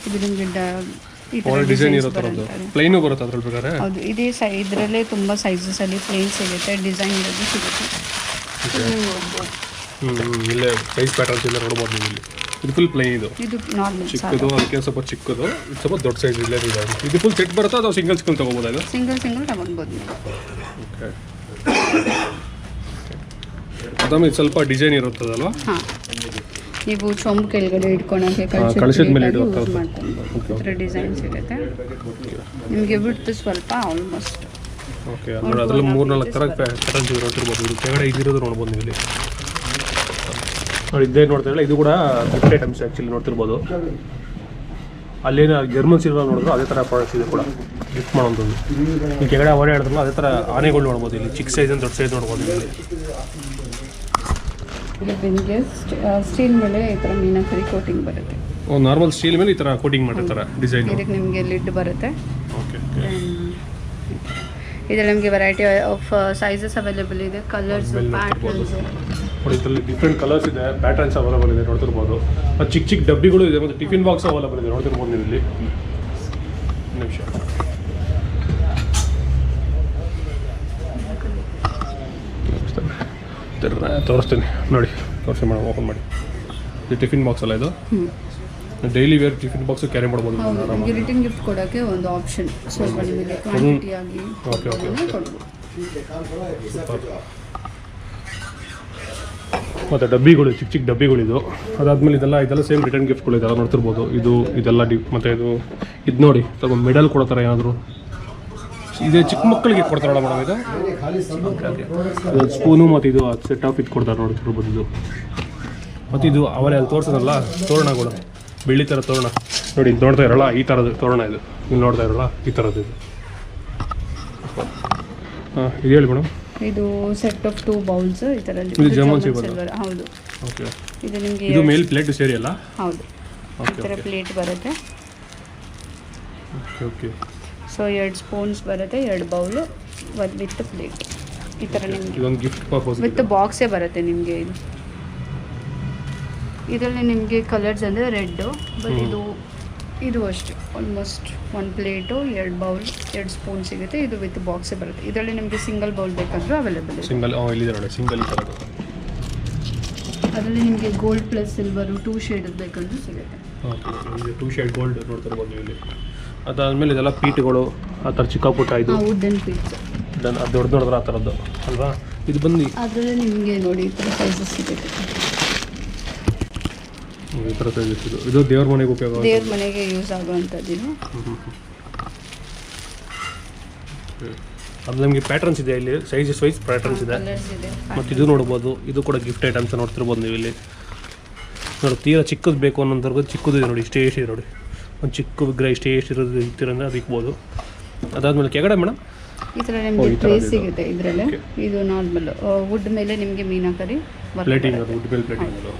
ಇದು ನಿಮಗೆ ಡಿಸೈನ್ ಇರೋ ಥರದ್ದು ಪ್ಲೈನು ಬರುತ್ತೆ ಅದ್ರಲ್ಲಿ ಬೇಕಾದ್ರೆ. ಹೌದು, ಇದೇ ಇದರಲ್ಲೇ ತುಂಬ ಸೈಜಸಲ್ಲಿ ಪ್ಲೇನ್ ಸಿಗುತ್ತೆ, ಡಿಸೈನ್ ಇರೋದು ಸಿಗುತ್ತೆ. ಇಲ್ಲೇ ಸೈಜ್ ಪ್ಯಾಟರ್ನ್ಸ್ ಎಲ್ಲ ನೋಡ್ಬೋದು ನೀವು ಇಲ್ಲಿ. ಇದು ಫುಲ್ ಪ್ಲೈನ್. ಇದು ನಾರ್ಮಲ್ ಚಿಕ್ಕದು, ಅದಕ್ಕೆ ಸ್ವಲ್ಪ ಚಿಕ್ಕದು, ಇದು ಸ್ವಲ್ಪ ದೊಡ್ಡ ಸೈಜ್ ಇಲ್ಲೇ ಇದೆ. ಇದು ಫುಲ್ ಸೆಟ್ ಬರುತ್ತಾ ಅಥವಾ ಸಿಂಗಲ್ ತೊಗೋಬೋದಾ? ಇದು ಸಿಂಗಲ್ ತಗೊಳ್ಬೋದು ನೀವು. ಓಕೆ. ಅದಾದ್ಮೇಲೆ ಸ್ವಲ್ಪ ಡಿಸೈನ್ ಇರುತ್ತದಲ್ವಾ? ಹಾಂ, ನೀವು ಚೊಂಬು ಕೆಳಗಡೆ ಇಟ್ಕೊಳಕ್ಕೆ ಕಳಿಸಿದ ಮೇಲೆ ಯೂಸ್ ಮಾಡ್ಕೊಬೋದು. ಈ ಥರ ಡಿಸೈನ್ಸ್ ಇರುತ್ತೆ. ನಿಮಗೆ ಬಿಡ್ತು ಸ್ವಲ್ಪ ಆಲ್ಮೋಸ್ಟ್. ಓಕೆ. ಅಂದರೆ ಅದರಲ್ಲಿ 3-4 ಥರ ಪ್ಯಾಟರ್ನ್ಸ್ ನೋಡ್ತಿರ್ಬೋದು. ಇದು ಕೆಳಗಡೆ ಇದಿರೋದು ನೋಡ್ಬೋದು ನೀವು ಇಲ್ಲಿ. ನೋಡಿ ಇದೇ ನೋಡ್ತಾ ಇಲ್ಲ, ಇದು ಕೂಡ ಗಿಫ್ಟ್ ಐಟಮ್ಸ್ ಆ್ಯಕ್ಚುಲಿ ನೋಡ್ತಿರ್ಬೋದು. ಅಲ್ಲೇನು ಜರ್ಮನ್ ಸಿಲ್ವರ್ ನೋಡಿದ್ರು ಅದೇ ಥರ ಪ್ರಾಡಕ್ಟ್ಸ್ ಇದೆ ಕೂಡ ಗಿಫ್ಟ್ ಮಾಡೋಂಥದ್ದು. ಈ ಕೆಳಗಡೆ ಅವರೇ ಹೇಳಿದ್ರಲ್ಲ ಅದೇ ಥರ ಆನೆಗಳು ನೋಡ್ಬೋದು ಇಲ್ಲಿ. ಚಿಕ್ಕ ಸೈಜ್ ದೊಡ್ಡ ಸೈಜ್ ನೋಡ್ಬೋದು ಇಲ್ಲಿ. ಇದು ನಿಮಗೆ ಸ್ಟೀಲ್ ಮೇಲೆ ಈ ಥರ ಮೀನಾಕರಿ ಕೋಟಿಂಗ್ ಬರುತ್ತೆ. ನಾರ್ಮಲ್ ಸ್ಟೀಲ್ ಮೇಲೆ ಈ ಥರ ಕೋಟಿಂಗ್ ಮಾಡಿರ್ತಾರೆ ಡಿಸೈನ್. ಇದಕ್ಕೆ ನಿಮಗೆ ಲಿಡ್ ಬರುತ್ತೆ. ಓಕೆ. ಇದರಲ್ಲಿ ನಿಮಗೆ ವೆರೈಟಿ ಆಫ್ ಸೈಜಸ್ ಅವೈಲೇಬಲ್ ಇದೆ, ಕಲರ್ಸ್, ಪ್ಯಾಟರ್ನ್ಸ್. ನೋಡಿ ಇದರಲ್ಲಿ ಡಿಫ್ರೆಂಟ್ ಕಲರ್ಸ್ ಇದೆ, ಪ್ಯಾಟರ್ನ್ಸ್ ಅವೈಲೇಬಲ್ ಇದೆ ನೋಡ್ತಿರ್ಬೋದು. ಅದು ಚಿಕ್ಕ ಚಿಕ್ಕ ಡಬ್ಬಿಗಳು ಇದೆ, ಮತ್ತು ಟಿಫಿನ್ ಬಾಕ್ಸ್ ಅವೈಲೇಬಲ್ ಇದೆ ನೋಡ್ತಿರ್ಬೋದು ನೀವು ಇಲ್ಲಿ. ನಿಮಿಷ ತೋರಿಸ್ತೀನಿ ನೋಡಿ. ತೋರಿಸಿ ಮೇಡಮ್, ಓಪನ್ ಮಾಡಿ. ಇದು ಟಿಫಿನ್ ಬಾಕ್ಸ್ ಅಲ್ಲ, ಇದು daily wear tiffin box carry ಮಾಡ್ಬೋದು. ನಿಮಗೆ ರಿಟರ್ನ್ ಗಿಫ್ಟ್ ಕೊಡೋಕ್ಕೆ ಒಂದು ಆಪ್ಷನ್, ಸ್ವಲ್ಪ ನಿಮಗೆ ಕ್ವಾಂಟಿಟಿ ಆಗಿ ಕೊಡ್ಬೋದು. ಮತ್ತು ಡಬ್ಬಿಗಳು, ಚಿಕ್ಕ ಚಿಕ್ಕ ಡಬ್ಬಿಗಳಿದು. ಅದಾದಮೇಲೆ ಇದೆಲ್ಲ ಸೇಮ್ ರಿಟರ್ನ್ ಗಿಫ್ಟ್ಗಳು ಇದೆಲ್ಲ ನೋಡ್ತಿರ್ಬೋದು. ಇದೆಲ್ಲ ಮತ್ತು ಇದು ನೋಡಿ ಸ್ವಲ್ಪ ಮೆಡಲ್ ಕೊಡ್ತಾರೆ ಏನಾದರೂ. ಇದು ಚಿಕ್ಕ ಮಕ್ಕಳಿಗೆ ಕೊಡ್ತಾರಲ್ಲ ಮೇಡಮ್ ಇದು. ಸ್ಪೂನು ಮತ್ತು ಇದು ಸೆಟ್ ಆಫ್ ಇದು ಕೊಡ್ತಾರೆ ನೋಡ್ತಿರ್ಬೋದು. ಇದು ಮತ್ತು ಇದು ಅವರೇ ಅಲ್ಲಿ ತೋರಿಸೋದಲ್ಲ ತೋರಣಗಳು, ಬೆಳ್ಳಿ ಥರ ತೋರಣ ನೋಡಿ. ಇದು ನೋಡ್ತಾ ಇರೋಲ್ಲ, ಈ ಥರದ್ದು ತೋರಣ ಇದು. ಇಲ್ಲಿ ನೋಡ್ತಾ ಇರೋಲ್ಲ, ಈ ಥರದ್ದು ಇದು. ಹಾಂ, ಇದು ಹೇಳಿ ಮೇಡಮ್. ಇದು ಸೆಟ್ ಆಫ್ 2 ಬೌಲ್ಸ್ ಇದರಲ್ಲಿ. ಇದು ಜರ್ಮನ್ ಸಿಲ್ವರ್. ಹೌದು. ಓಕೆ. ಇದು ನಿಮಗೆ ಇದು ಮೇಲ್ ಪ್ಲೇಟ್ ಸೇರಿ ಅಲ್ಲ? ಹೌದು, ಈ ಥರ ಪ್ಲೇಟ್ ಬರುತ್ತೆ. Okay okay. ಸೊ 2 ಸ್ಪೂನ್ಸ್ ಬರುತ್ತೆ, 2 ಬೌಲು ವಿತ್ ಪ್ಲೇಟ್. ಈ ಥರ ನಿಮಗೆ ಇದೊಂದು ಗಿಫ್ಟ್ ಪರ್ಪಸ್ ವಿತ್ ಬಾಕ್ಸೇ ಬರುತ್ತೆ ನಿಮಗೆ. ಇದರಲ್ಲಿ ನಿಮಗೆ ಕಲರ್ಸ್ ಅಂದರೆ ರೆಡ್ಡು, ಬಟ್ ಇದು ಅಷ್ಟೇ ಆಲ್ಮೋಸ್ಟ್ 1 ಪ್ಲೇಟು, 2 ಬೌಲ್, 2 ಸ್ಪೂನ್ ಸಿಗುತ್ತೆ. ಇದು ವಿತ್ ಬಾಕ್ಸೇ ಬರುತ್ತೆ. ಇದರಲ್ಲಿ ನಿಮಗೆ ಸಿಂಗಲ್ ಬೌಲ್ ಬೇಕಂದ್ರೂ ಅವೈಲೇಬಲ್ ಇದೆ. ಸಿಂಗಲ್ ಇಲ್ಲಿದೆ ನೋಡಿ, ಸಿಂಗಲ್ ಈ ಥರದ್ದು. ಅದರಲ್ಲಿ ನಿಮಗೆ ಗೋಲ್ಡ್ ಪ್ಲಸ್ ಸಿಲ್ವರು 2 ಶೇಡ್ ಬೇಕಂದ್ರೂ ಸಿಗುತ್ತೆ. ಓಕೆ. ಇದು 2 ಶೇಡ್ ಗೋಲ್ಡ್ ನೋಡ್ತಿರ್ಬೋದು ಇಲ್ಲಿ. ಅದಾದಮೇಲೆ ಇದೆಲ್ಲ ಪೀಟ್ಗಳು ಆ ಥರ ಚಿಕ್ಕ ಪುಟ್ಟ ಇದು ವುಡನ್ ಪೀಟ್ಸ್, ಅದು ದೊಡ್ಡದ್ರ ಆ ಥರದ್ದು ಅಲ್ವಾ? ಇದು ಬಂದು ಅದರಲ್ಲಿ ನಿಮಗೆ ನೋಡಿ ಈ ಥರ ಸೈಜಸ್ ಸಿಗುತ್ತೆ. ಈ ಥರ ಸೈಜಸ್ ಇದು ದೇವ್ರ ಮನೆಗೆ ಉಪಯೋಗ ಆಗುತ್ತೆ. ದೇವ್ರ ಮನೆಗೆ ಯೂಸ್ ಆಗುವಂಥದ್ದು ಇದು. ಅದು ನಮಗೆ ಪ್ಯಾಟರ್ನ್ಸ್ ಇದೆ ಇಲ್ಲಿ, ಸೈಜಸ್ ವೈಸ್ ಪ್ಯಾಟರ್ನ್ಸ್ ಇದೆ. ಕಲರ್ಸ್ ಇದೆ. ಮತ್ತು ಇದು ನೋಡ್ಬೋದು, ಇದು ಕೂಡ ಗಿಫ್ಟ್ ಐಟಮ್ಸ್ ನೋಡ್ತಿರ್ಬೋದು ನೀವು ಇಲ್ಲಿ. ನೋಡಿ ತೀರಾ ಚಿಕ್ಕದು ಬೇಕು ಅನ್ನೋಂಥವ್ರಿಗೆ ಚಿಕ್ಕದು ಇದೆ ನೋಡಿ, ಇಷ್ಟೇ ಇದೆ ನೋಡಿ. ಒಂದು ಚಿಕ್ಕ ವಿಗ್ರಹ ಇಷ್ಟೇ ಇರೋದು ಇರ್ತೀರಂದ್ರೆ ಅದು ಇಕ್ಬೋದು. ಅದಾದಮೇಲೆ ಕೆಳಗಡೆ ಮೇಡಮ್ ಈ ಥರ ನಿಮಗೆ ಟ್ರೇ ಸಿಗುತ್ತೆ ಇದರಲ್ಲೇ. ಇದು ನಾರ್ಮಲ್ ವುಡ್ ಮೇಲೆ ನಿಮಗೆ ಮೀನಾಕರಿ ಪ್ಲೇಟಿಂಗ್, ಅದು ವುಡ್ ಮೇಲೆ ಪ್ಲೇಟಿಂಗ್ ಅದು.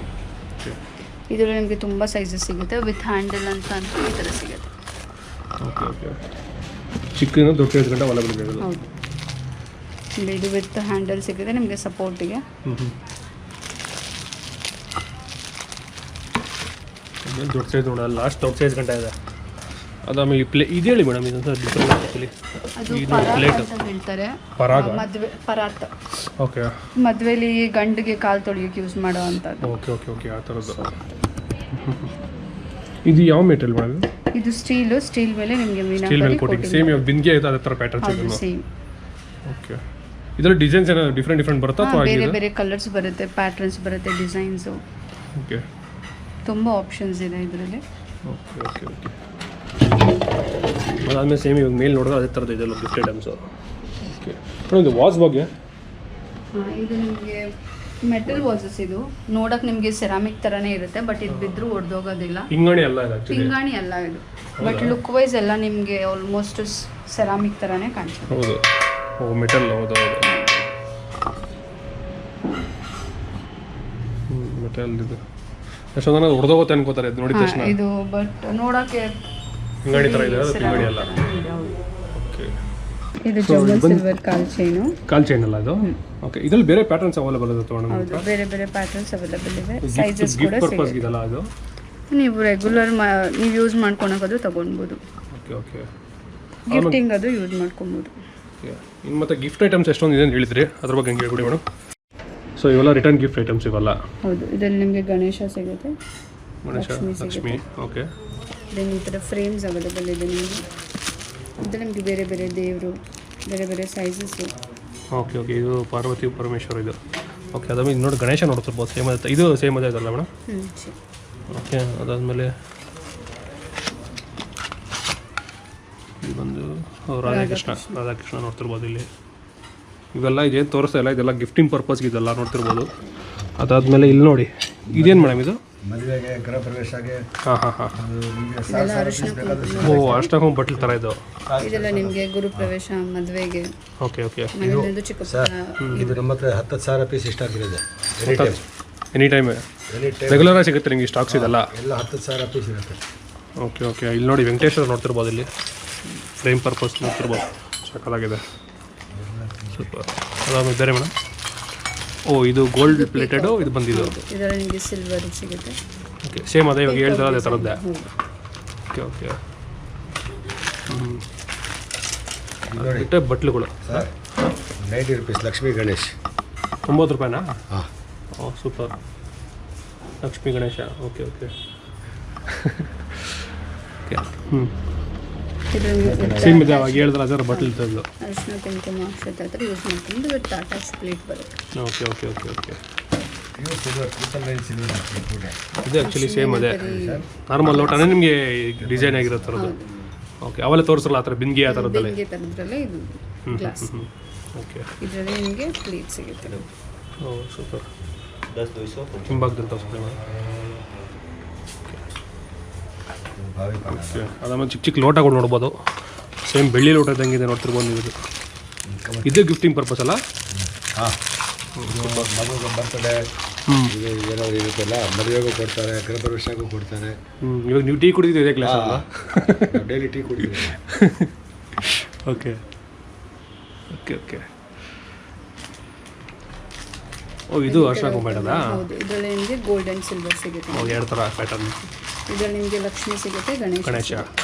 ಇದರಲ್ಲಿ ನಿಮಗೆ ತುಂಬ ಸೈಜಸ್ ಸಿಗುತ್ತೆ. ವಿತ್ ಹ್ಯಾಂಡಲ್ ಅಂತ ಈ ಥರ ಸಿಗುತ್ತೆ. Okay okay. ಚಿಕ್ಕದಿಂದ ದೊಡ್ಡ ಸೈಜ್ ಗಂಟ ಅವೈಲೇಬಲ್ ಇದೆ. ಹೌದು, ಇದು ವಿತ್ ಹ್ಯಾಂಡಲ್ ಸಿಗುತ್ತೆ ನಿಮಗೆ ಸಪೋರ್ಟಿಗೆ. ದೊಡ್ಡ ಸೈಜ್ ನೋಡೋಲ್ಲ, ಲಾಸ್ಟ್ ದೊಡ್ಡ ಸೈಜ್ ಗಂಟ ಇದೆ. ಅದಾದ್ಮೇಲೆ ಇದು ಹೇಳಿ ಮೇಡಮ್, ಇದೊಂದು ಡಿಫ್ರೆಂಟ್ ಆ್ಯಕ್ಚುಲಿ. ಅದು ಇದು ಪರಾತ್ ಪ್ಲೇಟ್ ಅಂತ ಹೇಳ್ತಾರೆ. ಪರಾಗ. ಮದುವೆ ಪರಾತ್, ಓಕೆ ಮದುವೆಲಿ ಗಂಡಿಗೆ ಕಾಲು ತೊಳೆಯೋಕೆ ಯೂಸ್ ಮಾಡೋ ಅಂಥದ್ದು. ಓಕೆ ಓಕೆ ಓಕೆ, ಆ ಥರದ್ದು. ಇದು ಯಾವ ಮೆಟೀರಿಯಲ್ ಮೇಡಮ್? ಇದು ಸ್ಟೀಲ್ ಮೇಲೆ ನಿಮಗೆ ಸ್ಟೀಲ್ ಮೇಲೆ ಮೀನಾಕರಿ ಕೋಟಿಂಗ್, ಸೇಮ್ ಇವಾಗ ಬಿಂದಿಗೆ ಇದೆ ಅದೇ ಥರ ಪ್ಯಾಟರ್ನ್ಸ್ ಹೌದು ಇದೆ. ಸೇಮ್. ಓಕೆ. ಇದರಲ್ಲಿ ಡಿಸೈನ್ಸ್ ಏನೋ ಡಿಫ್ರೆಂಟ್ ಬರುತ್ತಾ ಅಥವಾ ಬೇರೆ ಆಗಿದೆ? ಬೇರೆ ಕಲರ್ಸ್ ಬರುತ್ತೆ, ಪ್ಯಾಟರ್ನ್ಸ್ ಬರುತ್ತೆ, ಡಿಸೈನ್ಸು, ಓಕೆ ತುಂಬ ಆಪ್ಷನ್ಸ್ ಇದೆ ಇದರಲ್ಲಿ. Okay okay okay. ಅದಾದಮೇಲೆ ಸೇಮ್ ಇವಾಗ ಮೇಲೆ ನೋಡಿದ್ರೆ ಅದೇ ಥರದ್ದು ಇದೆಲ್ಲ ಗಿಫ್ಟ್ ಐಟಮ್ಸು. ಓಕೆ ಮೇಡಮ್, ಇದು ವಾಸ್ ಬಗ್ಗೆ ಇದು ನಿಮಗೆ ಮೆಟಲ್ ವಾಸಸ್. ಇದು ನೋಡಕ್ಕೆ ನಿಮಗೆ ಸೆರಾಮಿಕ್ ಥರನೇ ಇರುತ್ತೆ, ಬಟ್ ಇದು ಬಿದ್ದರೂ ಒಡೆದೋಗೋದಿಲ್ಲ. ಹಿಂಗಣಿ ಅಲ್ಲ ಇದು ಆ್ಯಕ್ಚುಲಿ. ಪಿಂಗಾಣಿ ಅಲ್ಲ ಇದು, ಬಟ್ ಲುಕ್ ವೈಸ್ ಎಲ್ಲ ನಿಮಗೆ ಆಲ್ಮೋಸ್ಟ್ ಸೆರಾಮಿಕ್ ಥರನೇ ಕಾಣಿಸುತ್ತೆ. ಹೌದು, ಓ ಮೆಟಲ್, ಹೌದು ಹೌದು. ಮೆಟಲ್ ಇದು ಎಷ್ಟೊಂದು ಜನ ಹೊಡೆದೋಗುತ್ತೆ ಅನ್ಕೋತಾರೆ ಇದು ನೋಡಿದ ತಕ್ಷಣ. ಇದು ಬಟ್ ನೋಡೋಕ್ಕೆ ಹಿಂಗಣಿ ಥರ ಇದೆ, ಅದು ಪಿಂಗಣಿ ಅಲ್ಲ. ಓಕೆ. ಇದು ಜರ್ಮನ್ ಸಿಲ್ವರ್ ಕಾಲ್ ಚೈನ್ ಅಲ್ಲ ಇದು? ಓಕೆ. ಇದರಲ್ಲಿ ಬೇರೆ ಪ್ಯಾಟರ್ನ್ಸ್ ಅವೈಲೇಬಲ್ ಇದೆ ತಗೊಂಡು? ಹೌದು, ಬೇರೆ ಬೇರೆ ಪ್ಯಾಟರ್ನ್ಸ್ ಅವೈಲೇಬಲ್ ಇದೆ. ಸೈಜಸ್ ಕೂಡ ಗಿಫ್ಟ್ ಪರ್ಪಸ್ ಸಿಗುತ್ತೆ. ಇದಲ್ಲ ಅದು? ನೀವು ರೆಗ್ಯುಲರ್ ನೀವು ಯೂಸ್ ಮಾಡ್ಕೊಳೋದು ತಗೊಳ್ಬೋದು. Okay okay. ಗಿಫ್ಟಿಂಗ್ ಅದು ಯೂಸ್ ಮಾಡ್ಕೊಬೋದು. ಇನ್ನು ಮತ್ತೆ ಗಿಫ್ಟ್ ಐಟಮ್ಸ್ ಎಷ್ಟೊಂದು ಇದೆ ಅಂತ ಹೇಳಿದ್ರಿ, ಅದ್ರ ಬಗ್ಗೆ ಹಂಗೆ ಹೇಳ್ಬಿಡಿ ಮೇಡಮ್. ಸೊ ಇವೆಲ್ಲ ರಿಟರ್ನ್ ಗಿಫ್ಟ್ ಐಟಮ್ಸ್ ಇವೆಲ್ಲ? ಹೌದು, ಇದರಲ್ಲಿ ನಿಮಗೆ ಗಣೇಶ ಸಿಗುತ್ತೆ, ಗಣೇಶ, ಲಕ್ಷ್ಮಿ. ಓಕೆ. ದೆನ್ ಈ ಥರ ಫ್ರೇಮ್ಸ್ ಅವೈಲೇಬಲ್ ಇದೆ ನಿಮಗೆ. ಇದರಲ್ಲಿ ನಿಮಗೆ ಬೇರೆ ಬೇರೆ ದೇವರು, ಬೇರೆ ಬೇರೆ ಸೈಜಸ್ಸು. Okay okay. ಇದು ಪಾರ್ವತಿ ಪರಮೇಶ್ವರ ಇದು. ಓಕೆ. ಅದಾದ್ಮೇಲೆ ಇದು ನೋಡಿ ಗಣೇಶ ನೋಡ್ತಿರ್ಬೋದು, ಸೇಮ್ ಅದೇ, ಇದು ಸೇಮ್ ಅದೇ ಇದಲ್ಲ ಮೇಡಮ್? ಓಕೆ. ಅದಾದಮೇಲೆ ಇದು ಬಂದು ರಾಧಾಕೃಷ್ಣ ನೋಡ್ತಿರ್ಬೋದು ಇಲ್ಲಿ. ಇವೆಲ್ಲ ಇದೇನು ತೋರಿಸ್ತಾ ಇಲ್ಲ, ಇದೆಲ್ಲ ಗಿಫ್ಟಿಂಗ್ ಪರ್ಪಸ್ಗೆ ಇದೆಲ್ಲ ನೋಡ್ತಿರ್ಬೋದು. ಅದಾದಮೇಲೆ ಇಲ್ಲಿ ನೋಡಿ, ಇದೇನು ಮೇಡಮ್ ಇದು? ಮದುವೆಗೆ, ಗೃಹ ಪ್ರವೇಶಕ್ಕೆ. ಹಾಂ ಹಾಂ ಹಾಂ. ಓ, ಅಷ್ಟೊಂದು ಬಟ್ಲು ಥರ ಇದು. ಇದೆಲ್ಲ ನಿಮಗೆ ಗುರು ಪ್ರವೇಶ, ಮದುವೆಗೆ. Okay okay. ಮನೆಯಲ್ಲೊಂದು ಚಿಕ್ಕ ಇದು ನಮ್ಮ ಹತ್ರ 10,000 ಪೀಸ್ ಸ್ಟಾಕ್ ಇದೆ. ಎನಿ ಟೈಮ್ ರೆಗ್ಯುಲರಾಗಿ ಸಿಗುತ್ತೆ ನಿಮಗೆ ಸ್ಟಾಕ್ಸ್ ಇದೆಲ್ಲ? ಎಲ್ಲ 10,000 ಪೀಸ್ ಇರುತ್ತೆ. Okay okay. ಇಲ್ಲಿ ನೋಡಿ ವೆಂಕಟೇಶ್ವರ ನೋಡ್ತಿರ್ಬೋದು, ಇಲ್ಲಿ ಫ್ರೇಮ್ ಪರ್ಪಸ್ ನೋಡ್ತಿರ್ಬೋದು, ಸಕಲಾಗಿದೆ ಸ್ವಲ್ಪ. ಅದಾದ್ಮೇಲೆ ಬೇರೆ ಮೇಡಮ್? ಓ, ಇದು ಗೋಲ್ಡ್ ಪ್ಲೇಟೆಡು ಇದು ಬಂದಿದ್ದು. ಇದರಲ್ಲಿ ನಿಮಗೆ ಸಿಲ್ವರ್ ಸಿಗುತ್ತೆ. ಓಕೆ. ಸೇಮ್ ಅದೇ ಇವಾಗ ಹೇಳ್ತಾರೆ ಅದೇ ಥರದ್ದೇ? Okay okay. ಬಿಟ್ಟೆ ಬಟ್ಲುಗಳು ಸರ್ 90 rupees ಲಕ್ಷ್ಮೀ ಗಣೇಶ್. 90 ರೂಪಾಯಿನಾ? ಹಾಂ. ಓ super. Lakshmi Ganesha. Okay okay. Same ಇದೆ ಅವಾಗ ಹೇಳಿದ್ರೆ ಅದರ ಬಟ್ಲು ತಂದು ಅರಿಶಿನ ಕುಂಕುಮ ಅಕ್ಷತೆ ಹತ್ರ ಯೂಸ್ ಮಾಡ್ಕೊಂಡು ವಿತ್ ಟಾಟಾ ಸ್ಪ್ಲಿಟ್ ಬರುತ್ತೆ. Okay okay okay okay. ಇದು ಆ್ಯಕ್ಚುಲಿ ಸೇಮ್ ಅದೇ ನಾರ್ಮಲ್ ಲೋಟನೇ ನಿಮಗೆ ಡಿಸೈನ್ ಆಗಿರೋ ಥರದ್ದು. ಓಕೆ. ಅವೆಲ್ಲ ತೋರಿಸಲ್ಲ ಆ ಥರ ಬಿಂದಿಗೆ ಆ ಥರದ್ದಲ್ಲೇ? ಬಿಂದಿಗೆ ಥರದ್ರಲ್ಲೇ ಇದು ಗ್ಲಾಸ್. ಓಕೆ. ಇದರಲ್ಲಿ ನಿಮಗೆ ಪ್ಲೇಟ್ ಸಿಗುತ್ತೆ. ಓ ಸೂಪರ್. ಹಿಂಭಾಗದಲ್ಲಿ ತೋರಿಸ್ಬಿಡಿ. ಓಕೆ. ಅದಾದ್ಮೇಲೆ ಚಿಕ್ಕ ಚಿಕ್ಕ ಲೋಟಗಳು ನೋಡ್ಬೋದು, ಸೇಮ್ ಬೆಳ್ಳಿ ಲೋಟ ಇದ್ದಂಗಿದೆ ನೋಡ್ತಿರ್ಬೋದು ನೀವು. ಇದು ಗಿಫ್ಟಿಂಗ್ ಪರ್ಪಸ್ ಅಲ್ಲ? ಹಾಂ. ಮಗುಗೆ ಬರ್ತಡೇ ಏನಾದ್ರು ಇರುತ್ತಲ್ಲ, ಮದುವೆಗೂ ಕೊಡ್ತಾರೆ, ಗೃಹಪ್ರವೇಶಕ್ಕೂ ಕೊಡ್ತಾರೆ. ಇವಾಗ ನೀವು ಟೀ ಕುಡಿದಿದ್ದು ಇದೇ ಕ್ಲಾಸ್ ಅಲ್ಲ? ಡೈಲಿ ಟೀ ಕುಡಿತೀವಿ. Okay okay okay. ಓ, ಇದು ಅರ್ಶನ ಕೊಂಬೇಟದಾ? ಹೌದು, ಇದರಲ್ಲಿ ನಿಮಗೆ ಗೋಲ್ಡ್ ಆ್ಯಂಡ್ ಸಿಲ್ವರ್ ಸಿಗುತ್ತೆ. ಓ, ಎರಡು ಥರ ಪ್ಯಾಟರ್ನ್. ಇದರಲ್ಲಿ ನಿಮಗೆ ಲಕ್ಷ್ಮಿ ಸಿಗುತ್ತೆ, ಗಣೇಶ.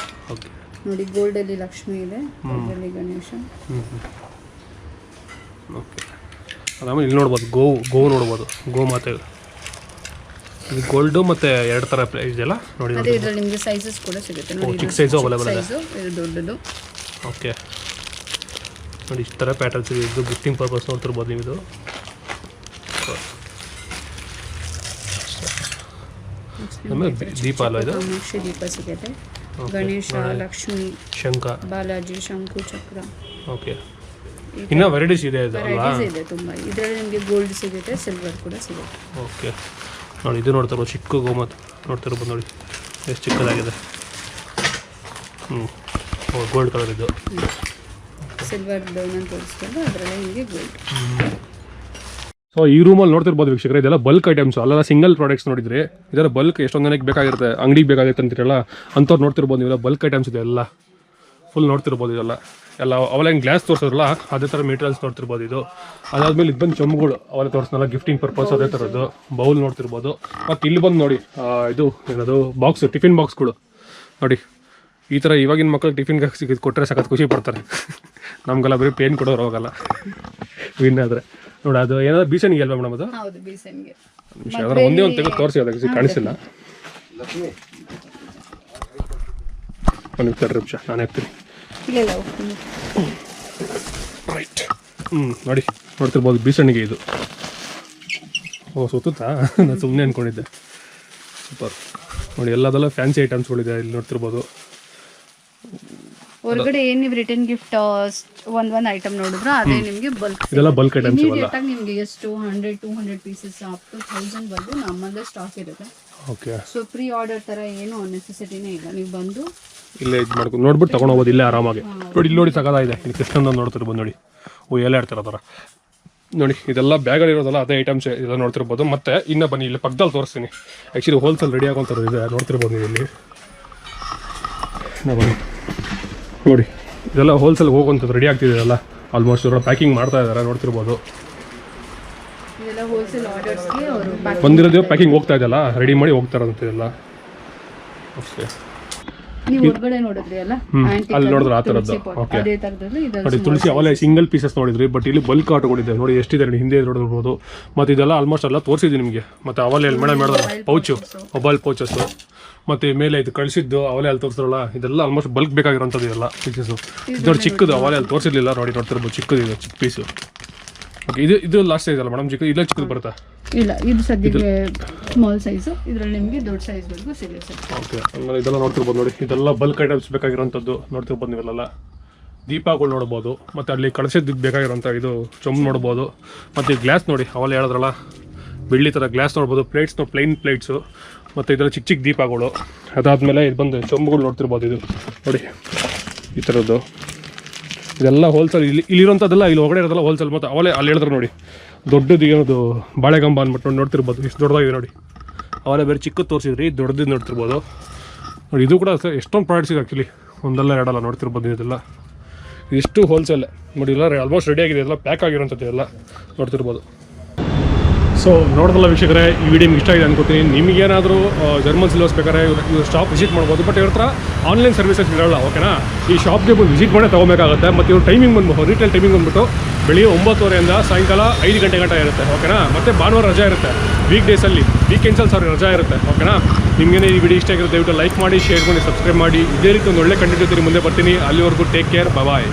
ಓಕೆ. ನೋಡಿ, ಗೋಲ್ಡಲ್ಲಿ ಲಕ್ಷ್ಮಿ ಇದೆ, ಇದರಲ್ಲಿ ಗಣೇಶ. ಓಕೆ. ಅದಾದ್ಮೇಲೆ ಇಲ್ಲಿ ನೋಡ್ಬೋದು ಗೋ ನೋಡ್ಬೋದು, ಗೋ ಮಾತೆ. ಇದು ಗೋಲ್ಡು ಮತ್ತು ಎರಡು ಥರ ಇದೆಯಲ್ಲ ನೋಡಿ. ಅದೇ ಇದರಲ್ಲಿ ನಿಮಗೆ ಸೈಜಸ್ ಕೂಡ ಸಿಗುತ್ತೆ ನೋಡಿ. ಚಿಕ್ಕ ಸೈಜು ಅವೈಲೇಬಲ್ ಇದೆ. ಇದು ದೊಡ್ಡದು. ಓಕೆ. ನೋಡಿ ಇಷ್ಟು ಥರ ಪ್ಯಾಟರ್ನ್ಸ್ ಇದೆ. ಇದು ಗಿಫ್ಟಿಂಗ್ ಪರ್ಪಸ್ ನೋಡ್ತಿರ್ಬೋದು ನೀವು. ಇದು ಆಮೇಲೆ ದೀಪ ಅಲ್ಲ ಇದು, ಕಾಮಾಕ್ಷಿ ದೀಪ ಸಿಗುತ್ತೆ, ಗಣೇಶ, ಲಕ್ಷ್ಮಿ, ಶಂಖ, ಬಾಲಾಜಿ, ಶಂಕು ಚಕ್ರ. ಓಕೆ. ಇನ್ನೂ ವೆರೈಟೀಸ್ ಇದೆ ಇದು ಅಲ್ವಾ? ವೆರೈಟೀಸ್ ಇದೆ ತುಂಬ. ಇದರಲ್ಲಿ ನಿಮಗೆ ಗೋಲ್ಡ್ ಸಿಗುತ್ತೆ, ಸಿಲ್ವರ್ ಕೂಡ ಸಿಗುತ್ತೆ. ಓಕೆ ನೋಡಿ, ಇದು ನೋಡ್ತಿರ್ಬೋದು ಚಿಕ್ಕ ಗೋಮತ್ ನೋಡ್ತಿರ್ಬೋದು ನೋಡಿ ಎಷ್ಟು ಚಿಕ್ಕದಾಗಿದೆ. ಗೋಲ್ಡ್ ಕಲರ್ ಇದು. ಸಿಲ್ವರ್ ಡೌನ್ ತೋರಿಸ್ಕೊಂಡು ಅದರಲ್ಲಿ ನಿಮಗೆ ಗೋಲ್ಡ್. ಸೊ ಈ ರೂಮಲ್ಲಿ ನೋಡ್ತಿರ್ಬೋದು ವೀಕ್ಷಕರೇ, ಇದೆಲ್ಲ ಬಲ್ಕ್ ಐಟಮ್ಸ್ ಅಲ್ಲ, ಸಿಂಗಲ್ ಪ್ರಾಡಕ್ಟ್ಸ್ ನೋಡಿದ್ರೆ ಇದೆಲ್ಲ ಬಲ್ಕ್ ಎಷ್ಟೊಂದು ಜನಕ್ಕೆ ಬೇಕಾಗಿರುತ್ತೆ, ಅಂಗಡಿಗೆ ಬೇಕಾಗಿರುತ್ತೆ ಅಂತೀರಲ್ಲ ಅಂಥವ್ರು ನೋಡ್ತಿರ್ಬೋದು ನೀವೆಲ್ಲ ಬಲ್ಕ್ ಐಟಮ್ಸ್ ಇದೆ ಎಲ್ಲ ಫುಲ್ ನೋಡ್ತಿರ್ಬೋದು. ಇದೆಲ್ಲ ಎಲ್ಲ ಅವೆಲ್ಲ ಹೆಂಗೆ ಗ್ಲಾಸ್ ತೋರಿಸೋದ್ರಲ್ಲ ಅದೇ ಥರ ಮೆಟೀರಿಯಲ್ಸ್ ನೋಡ್ತಿರ್ಬೋದು. ಇದು ಅದಾದ್ಮೇಲೆ ಇದು ಬಂದು ಚೊಂಬುಗಳು ಅವೆಲ್ಲ ತೋರಿಸ್ನಲ್ಲ ಗಿಫ್ಟಿಂಗ್ ಪರ್ಪಸ್ ಅದೇ ಥರದ್ದು ಬೌಲ್ ನೋಡ್ತಿರ್ಬೋದು. ಮತ್ತು ಇಲ್ಲಿ ಬಂದು ನೋಡಿ ಇದು ಏನದು ಬಾಕ್ಸ್, ಟಿಫಿನ್ ಬಾಕ್ಸ್ಗಳು ನೋಡಿ ಈ ಥರ. ಇವಾಗಿನ ಮಕ್ಕಳು ಟಿಫಿನ್ಗೆ ಸಿಗೋದು ಕೊಟ್ಟರೆ ಸಖತ್ ಖುಷಿ ಪಡ್ತಾರೆ. ನಮಗೆಲ್ಲ ಬರೀ ಪೇನ್ ಕೊಡೋರು ಹೋಗಲ್ಲ ವಿನ್ ಆದರೆ ನೋಡಿ. ಅದು ಏನಾದ್ರು ಬೀಸಣಿಗೆ ಅಲ್ವಾ ಮೇಡಮ್? ಅದು ಹೌದು, ಬೀಸನ್ಗೆ. ಅದರ ಒಂದೇ ಒಂದು ತೆಗೆದು ತೋರಿಸಿ, ಅದಕ್ಕೆ ಕಾಣಿಸಿಲ್ಲ. ಒಂದು ನಿಮಿಷ ನಾನು ಹಾಕ್ತೀನಿ. ಇಲ್ಲ ರೈಟ್. ನೋಡಿ ನೋಡ್ತಿರ್ಬೋದು ಬೀಸಣಿಗೆ ಇದು. ಓ ಸುತ್ತಾ, ನಾನು ಸುಮ್ಮನೆ ಅಂದ್ಕೊಂಡಿದ್ದೆ. ಸೂಪರ್ ನೋಡಿ, ಎಲ್ಲದೆಲ್ಲ ಫ್ಯಾನ್ಸಿ ಐಟಮ್ಸ್ಗಳಿದೆ ಇಲ್ಲಿ ನೋಡ್ತಿರ್ಬೋದು. ಹೊರಗಡೆ ಏನು ನೀವು ರಿಟರ್ನ್ ಗಿಫ್ಟ್ ಒಂದ್ ಐಟಮ್ ನೋಡಿದ್ರೆ ಅದೇ ನಿಮಗೆ ಬಲ್ಕ್. ಇದೆಲ್ಲ ಬಲ್ಕ್ ಐಟಮ್ಸ್ ಇವೆಲ್ಲ. ನಿಮಗೆ ಎಷ್ಟು 100-200 ಪೀಸಸ್ ಅಪ್ ಟು 1000 ಬಂದು ನಮ್ಮಲ್ಲೇ ಸ್ಟಾಕ್ ಇರುತ್ತೆ. ಓಕೆ. ಸೊ ಪ್ರೀ ಆರ್ಡರ್ ಥರ ಏನು ನೆಸೆಸಿಟಿನೇ ಇಲ್ಲ, ನೀವು ಬಂದು ಇಲ್ಲೇ ಇದು ಮಾಡ್ಕೊಂಡು ನೋಡ್ಬಿಟ್ಟು ತೊಗೊಂಡು ಹೋಗೋದು ಇಲ್ಲೇ ಆರಾಮಾಗಿ. ನೋಡಿ ಇಲ್ಲಿ ನೋಡಿ ಸಗದಾಗಿದೆ, ಇಲ್ಲಿ ಕೃಷ್ಣಂದ ನೋಡ್ತಿರ್ಬೋದು ನೋಡಿ. ಓ ಎಲ್ಲ ಇರ್ತಾರೆ ಆ ಥರ ನೋಡಿ. ಇದೆಲ್ಲ ಬ್ಯಾಗಲ್ಲಿರೋದಲ್ಲ ಅದೇ ಐಟಮ್ಸ್ ಇದೆಲ್ಲ ನೋಡ್ತಿರ್ಬೋದು. ಮತ್ತು ಇನ್ನೂ ಬನ್ನಿ ಇಲ್ಲಿ ಪಕ್ಕದಲ್ಲಿ ತೋರಿಸ್ತೀನಿ. ಆ್ಯಕ್ಚುಲಿ ಹೋಲ್ಸೇಲ್ ರೆಡಿ ಆಗೋಂಥದ್ದು ಇದೆ ನೋಡ್ತಿರ್ಬೋದು ನೀವು ಇಲ್ಲಿ. ಬನ್ನಿ ನೋಡಿ, ಇದೆಲ್ಲ ಹೋಲ್ಸೇಲ್ ಹೋಗುವಂಥದ್ದು ರೆಡಿ ಆಗ್ತಿದೆಯಲ್ಲ, ಆಲ್ಮೋಸ್ಟ್ ಇವರ ಪ್ಯಾಕಿಂಗ್ ಮಾಡ್ತಾ ಇದ್ದಾರೆ ನೋಡ್ತಿರ್ಬೋದು. ಇದೆಲ್ಲ ಹೋಲ್ಸೇಲ್ ಆರ್ಡರ್ಸ್ಗೆ ಅವರು ಬಂದಿರೋದು ಪ್ಯಾಕಿಂಗ್ ಹೋಗ್ತಾ ಇದೆಯಲ್ಲ, ರೆಡಿ ಮಾಡಿ ಹೋಗ್ತಾರಂತೆಲ್ಲ. ಓಕೆ. ನೀವು ಹೊರಗಡೆ ನೋಡಿದ್ರಿ ಅಲ್ಲ, ಅಲ್ಲಿ ನೋಡಿದ್ರೆ ಆ ಥರದ್ದು. ಓಕೆ ನೋಡಿ, ತುಳಸಿ ಅವೆಲ್ಲ ಸಿಂಗಲ್ ಪೀಸಸ್ ನೋಡಿದ್ರಿ, ಬಟ್ ಇಲ್ಲಿ ಬಲ್ಕ್ ಆಟಗಳಿದೆ ನೋಡಿ ಎಷ್ಟಿದೆ ನೋಡಿ, ಹಿಂದೆ ನೋಡಿರ್ಬೋದು. ಮತ್ತು ಇದೆಲ್ಲ ಆಲ್ಮೋಸ್ಟ್ ಎಲ್ಲ ತೋರಿಸಿದ್ವಿ ನಿಮಗೆ. ಮತ್ತು ಅವಲೇ ಅಲ್ಲಿ ಮೇಡಮ್ ಮಾಡಿದ್ರೆ ಪೌಚು, ಮೊಬೈಲ್ ಪೌಚಸ್ಸು, ಮತ್ತು ಮೇಲೆ ಇದು ಕಳಿಸಿದ್ದು ಅವಲೇ ಅಲ್ಲಿ ತೋರಿಸ್ತಾರಲ್ಲ, ಇದೆಲ್ಲ ಆಲ್ಮೋಸ್ಟ್ ಬಲ್ಕ್ ಬೇಕಾಗಿರೋಂಥದ್ದು ಇದೆಲ್ಲ ಪೀಸಸ್ಸು. ಇದು ನೋಡಿ ಚಿಕ್ಕದು, ಅವಲೇ ಅಲ್ಲಿ ತೋರಿಸಿರ್ಲಿಲ್ಲ ನೋಡಿ, ನೋಡ್ತಿರ್ಬೋದು ಚಿಕ್ಕದು ಇದೆ, ಚಿಕ್ಕ ಪೀಸು. ಓಕೆ, ಇದು ಲಾಸ್ಟ್ ಸೈಜ್ ಅಲ್ಲ ಮೇಡಮ್? ಇಲ್ಲ ಚಿಕ್ಕದು ಬರುತ್ತಾ? ಇಲ್ಲ, ಇದು ಸದ್ಯಕ್ಕೆ ಸ್ಮಾಲ್ ಸೈಜು, ಇದರಲ್ಲಿ ನಿಮಗೆ ದೊಡ್ಡ ಸೈಜ್ವರೆಗೂ ಸಿಗುತ್ತೆ. ಓಕೆ, ಆಮೇಲೆ ಇದೆಲ್ಲ ನೋಡ್ತಿರ್ಬೋದು ನೋಡಿ, ಇದೆಲ್ಲ ಬಲ್ಕ್ ಐಟಮ್ಸ್ ಬೇಕಾಗಿರೋಂಥದ್ದು ನೋಡ್ತಿರ್ಬೋದು ನೀವೆಲ್ಲ. ದೀಪಗಳು ನೋಡ್ಬೋದು, ಮತ್ತು ಅಲ್ಲಿ ಕಳಿಸಿದ್ದು ಬೇಕಾಗಿರೋಂಥ ಇದು ಚೊಂಬು ನೋಡ್ಬೋದು. ಮತ್ತು ಈ ಗ್ಲಾಸ್ ನೋಡಿ, ಅವೆಲ್ಲ ಹೇಳಿದ್ರಲ್ಲ ಬೆಳ್ಳಿ ಥರ ಗ್ಲಾಸ್ ನೋಡ್ಬೋದು. ಪ್ಲೇಟ್ಸ್ನ ಪ್ಲೈನ್ ಪ್ಲೇಟ್ಸು, ಮತ್ತು ಇದೆಲ್ಲ ಚಿಕ್ಕ ಚಿಕ್ಕ ದೀಪಗಳು. ಅದಾದಮೇಲೆ ಇದು ಬಂದು ಚೊಂಬುಗಳು ನೋಡ್ತಿರ್ಬೋದು. ಇದು ನೋಡಿ ಈ ಥರದ್ದು ಇದೆಲ್ಲ ಹೋಲ್ಸೇಲ್. ಇಲ್ಲಿರೋಂಥದ್ದೆಲ್ಲ ಇಲ್ಲಿ ಹೊರಗಡೆ ಇರೋದಲ್ಲ ಹೋಲ್ಸೇಲ್. ಮತ್ತು ಅವಲೇ ಅಲ್ಲಿ ಹೇಳಿದ್ರು ನೋಡಿ ದೊಡ್ಡದು ಏನದು ಬಾಳೆಗಂಬ ಅಂದ್ಬಿಟ್ಟು ನೋಡ್ತಿರ್ಬೋದು, ಎಷ್ಟು ದೊಡ್ಡದಾಗಿದೆ ನೋಡಿ. ಅವಲೇ ಬೇರೆ ಚಿಕ್ಕದು ತೋರಿಸಿದ್ರಿ, ದೊಡ್ಡದು ನೋಡ್ತಿರ್ಬೋದು ನೋಡಿ. ಇದು ಕೂಡ ಎಷ್ಟೊಂದು ಪ್ರಾಡಕ್ಟ್ಸ್ ಇದೆ ಆ್ಯಕ್ಚುಲಿ, ಒಂದಲ್ಲ ಎರಡಲ್ಲ ನೋಡ್ತಿರ್ಬೋದು. ಇದೆಲ್ಲ ಇಷ್ಟು ಹೋಲ್ಸೇಲ್ ನೋಡಿ, ಎಲ್ಲ ಆಲ್ಮೋಸ್ಟ್ ರೆಡಿ ಆಗಿದೆ, ಎಲ್ಲ ಪ್ಯಾಕ್ ಆಗಿರೋಂಥದ್ದು ಎಲ್ಲ ನೋಡ್ತಿರ್ಬೋದು. ಸೊ ನೋಡೋದಲ್ಲ ವೀಕ್ಷಕರೇ, ಈ ವಿಡಿಯೋ ನಿಮ್ಗೆ ಇಷ್ಟ ಆಗಿದೆ ಅನ್ಕೋತೀನಿ. ನಿಮಗೇನಾದರೂ ಜರ್ಮನ್ ಸಿಲ್ವರ್ಸ್ ಬೇಕಾದ್ರೆ ಇವ್ರ ಶಾಪ್ ವಿಸಿಟ್ ಮಾಡ್ಬೋದು. ಬಟ್ ಇವ್ರ ಹತ್ರ ಆನ್ಲೈನ್ ಸರ್ವಿಸಸ್ ಇರೋಲ್ಲ, ಓಕೆನಾ? ಈ ಶಾಪ್ಗೆ ಬಂದು ವಿಸಿಟ್ ಮಾಡೇ ತೊಗೋಬೇಕಾಗುತ್ತೆ. ಮತ್ತು ಇವ್ರ ಟೈಮಿಂಗ್ ಬಂದು ರೀಟೇಲ್ ಟೈಮಿಂಗ್ ಬಂದುಬಿಟ್ಟು ಬೆಳಿಗ್ಗೆ 9:30 ಸಾಯಂಕಾಲ 5 ಗಂಟೆ ಗಂಟ ಇರುತ್ತೆ, ಓಕೆನಾ? ಮತ್ತು ಭಾನುವಾರ ರಜಾ ಇರುತ್ತೆ, ವೀಕ್ ಡೇಸಲ್ಲಿ, ವೀಕೆಂಡ್ಸಲ್ಲಿ ರಜಾ ಇರುತ್ತೆ, ಓಕೆನಾ? ನಿಮಗೇನೆ ಈ ವಿಡಿಯೋ ಇಷ್ಟ ಆಗಿರುತ್ತೆ ದಯವಿಟ್ಟು ಲೈಕ್ ಮಾಡಿ, ಶೇರ್ ಮಾಡಿ, ಸಬ್ಸ್ಕ್ರೈಬ್ ಮಾಡಿ. ಇದೇ ರೀತಿ ಒಂದು ಒಳ್ಳೆ ಕಂಟೆಂಟ್ ಜೊತೆ ಮುಂದೆ ಬರ್ತೀನಿ. ಅಲ್ಲಿವರೆಗೂ ಟೇಕ್ ಕೇರ್, ಬಾಯ್.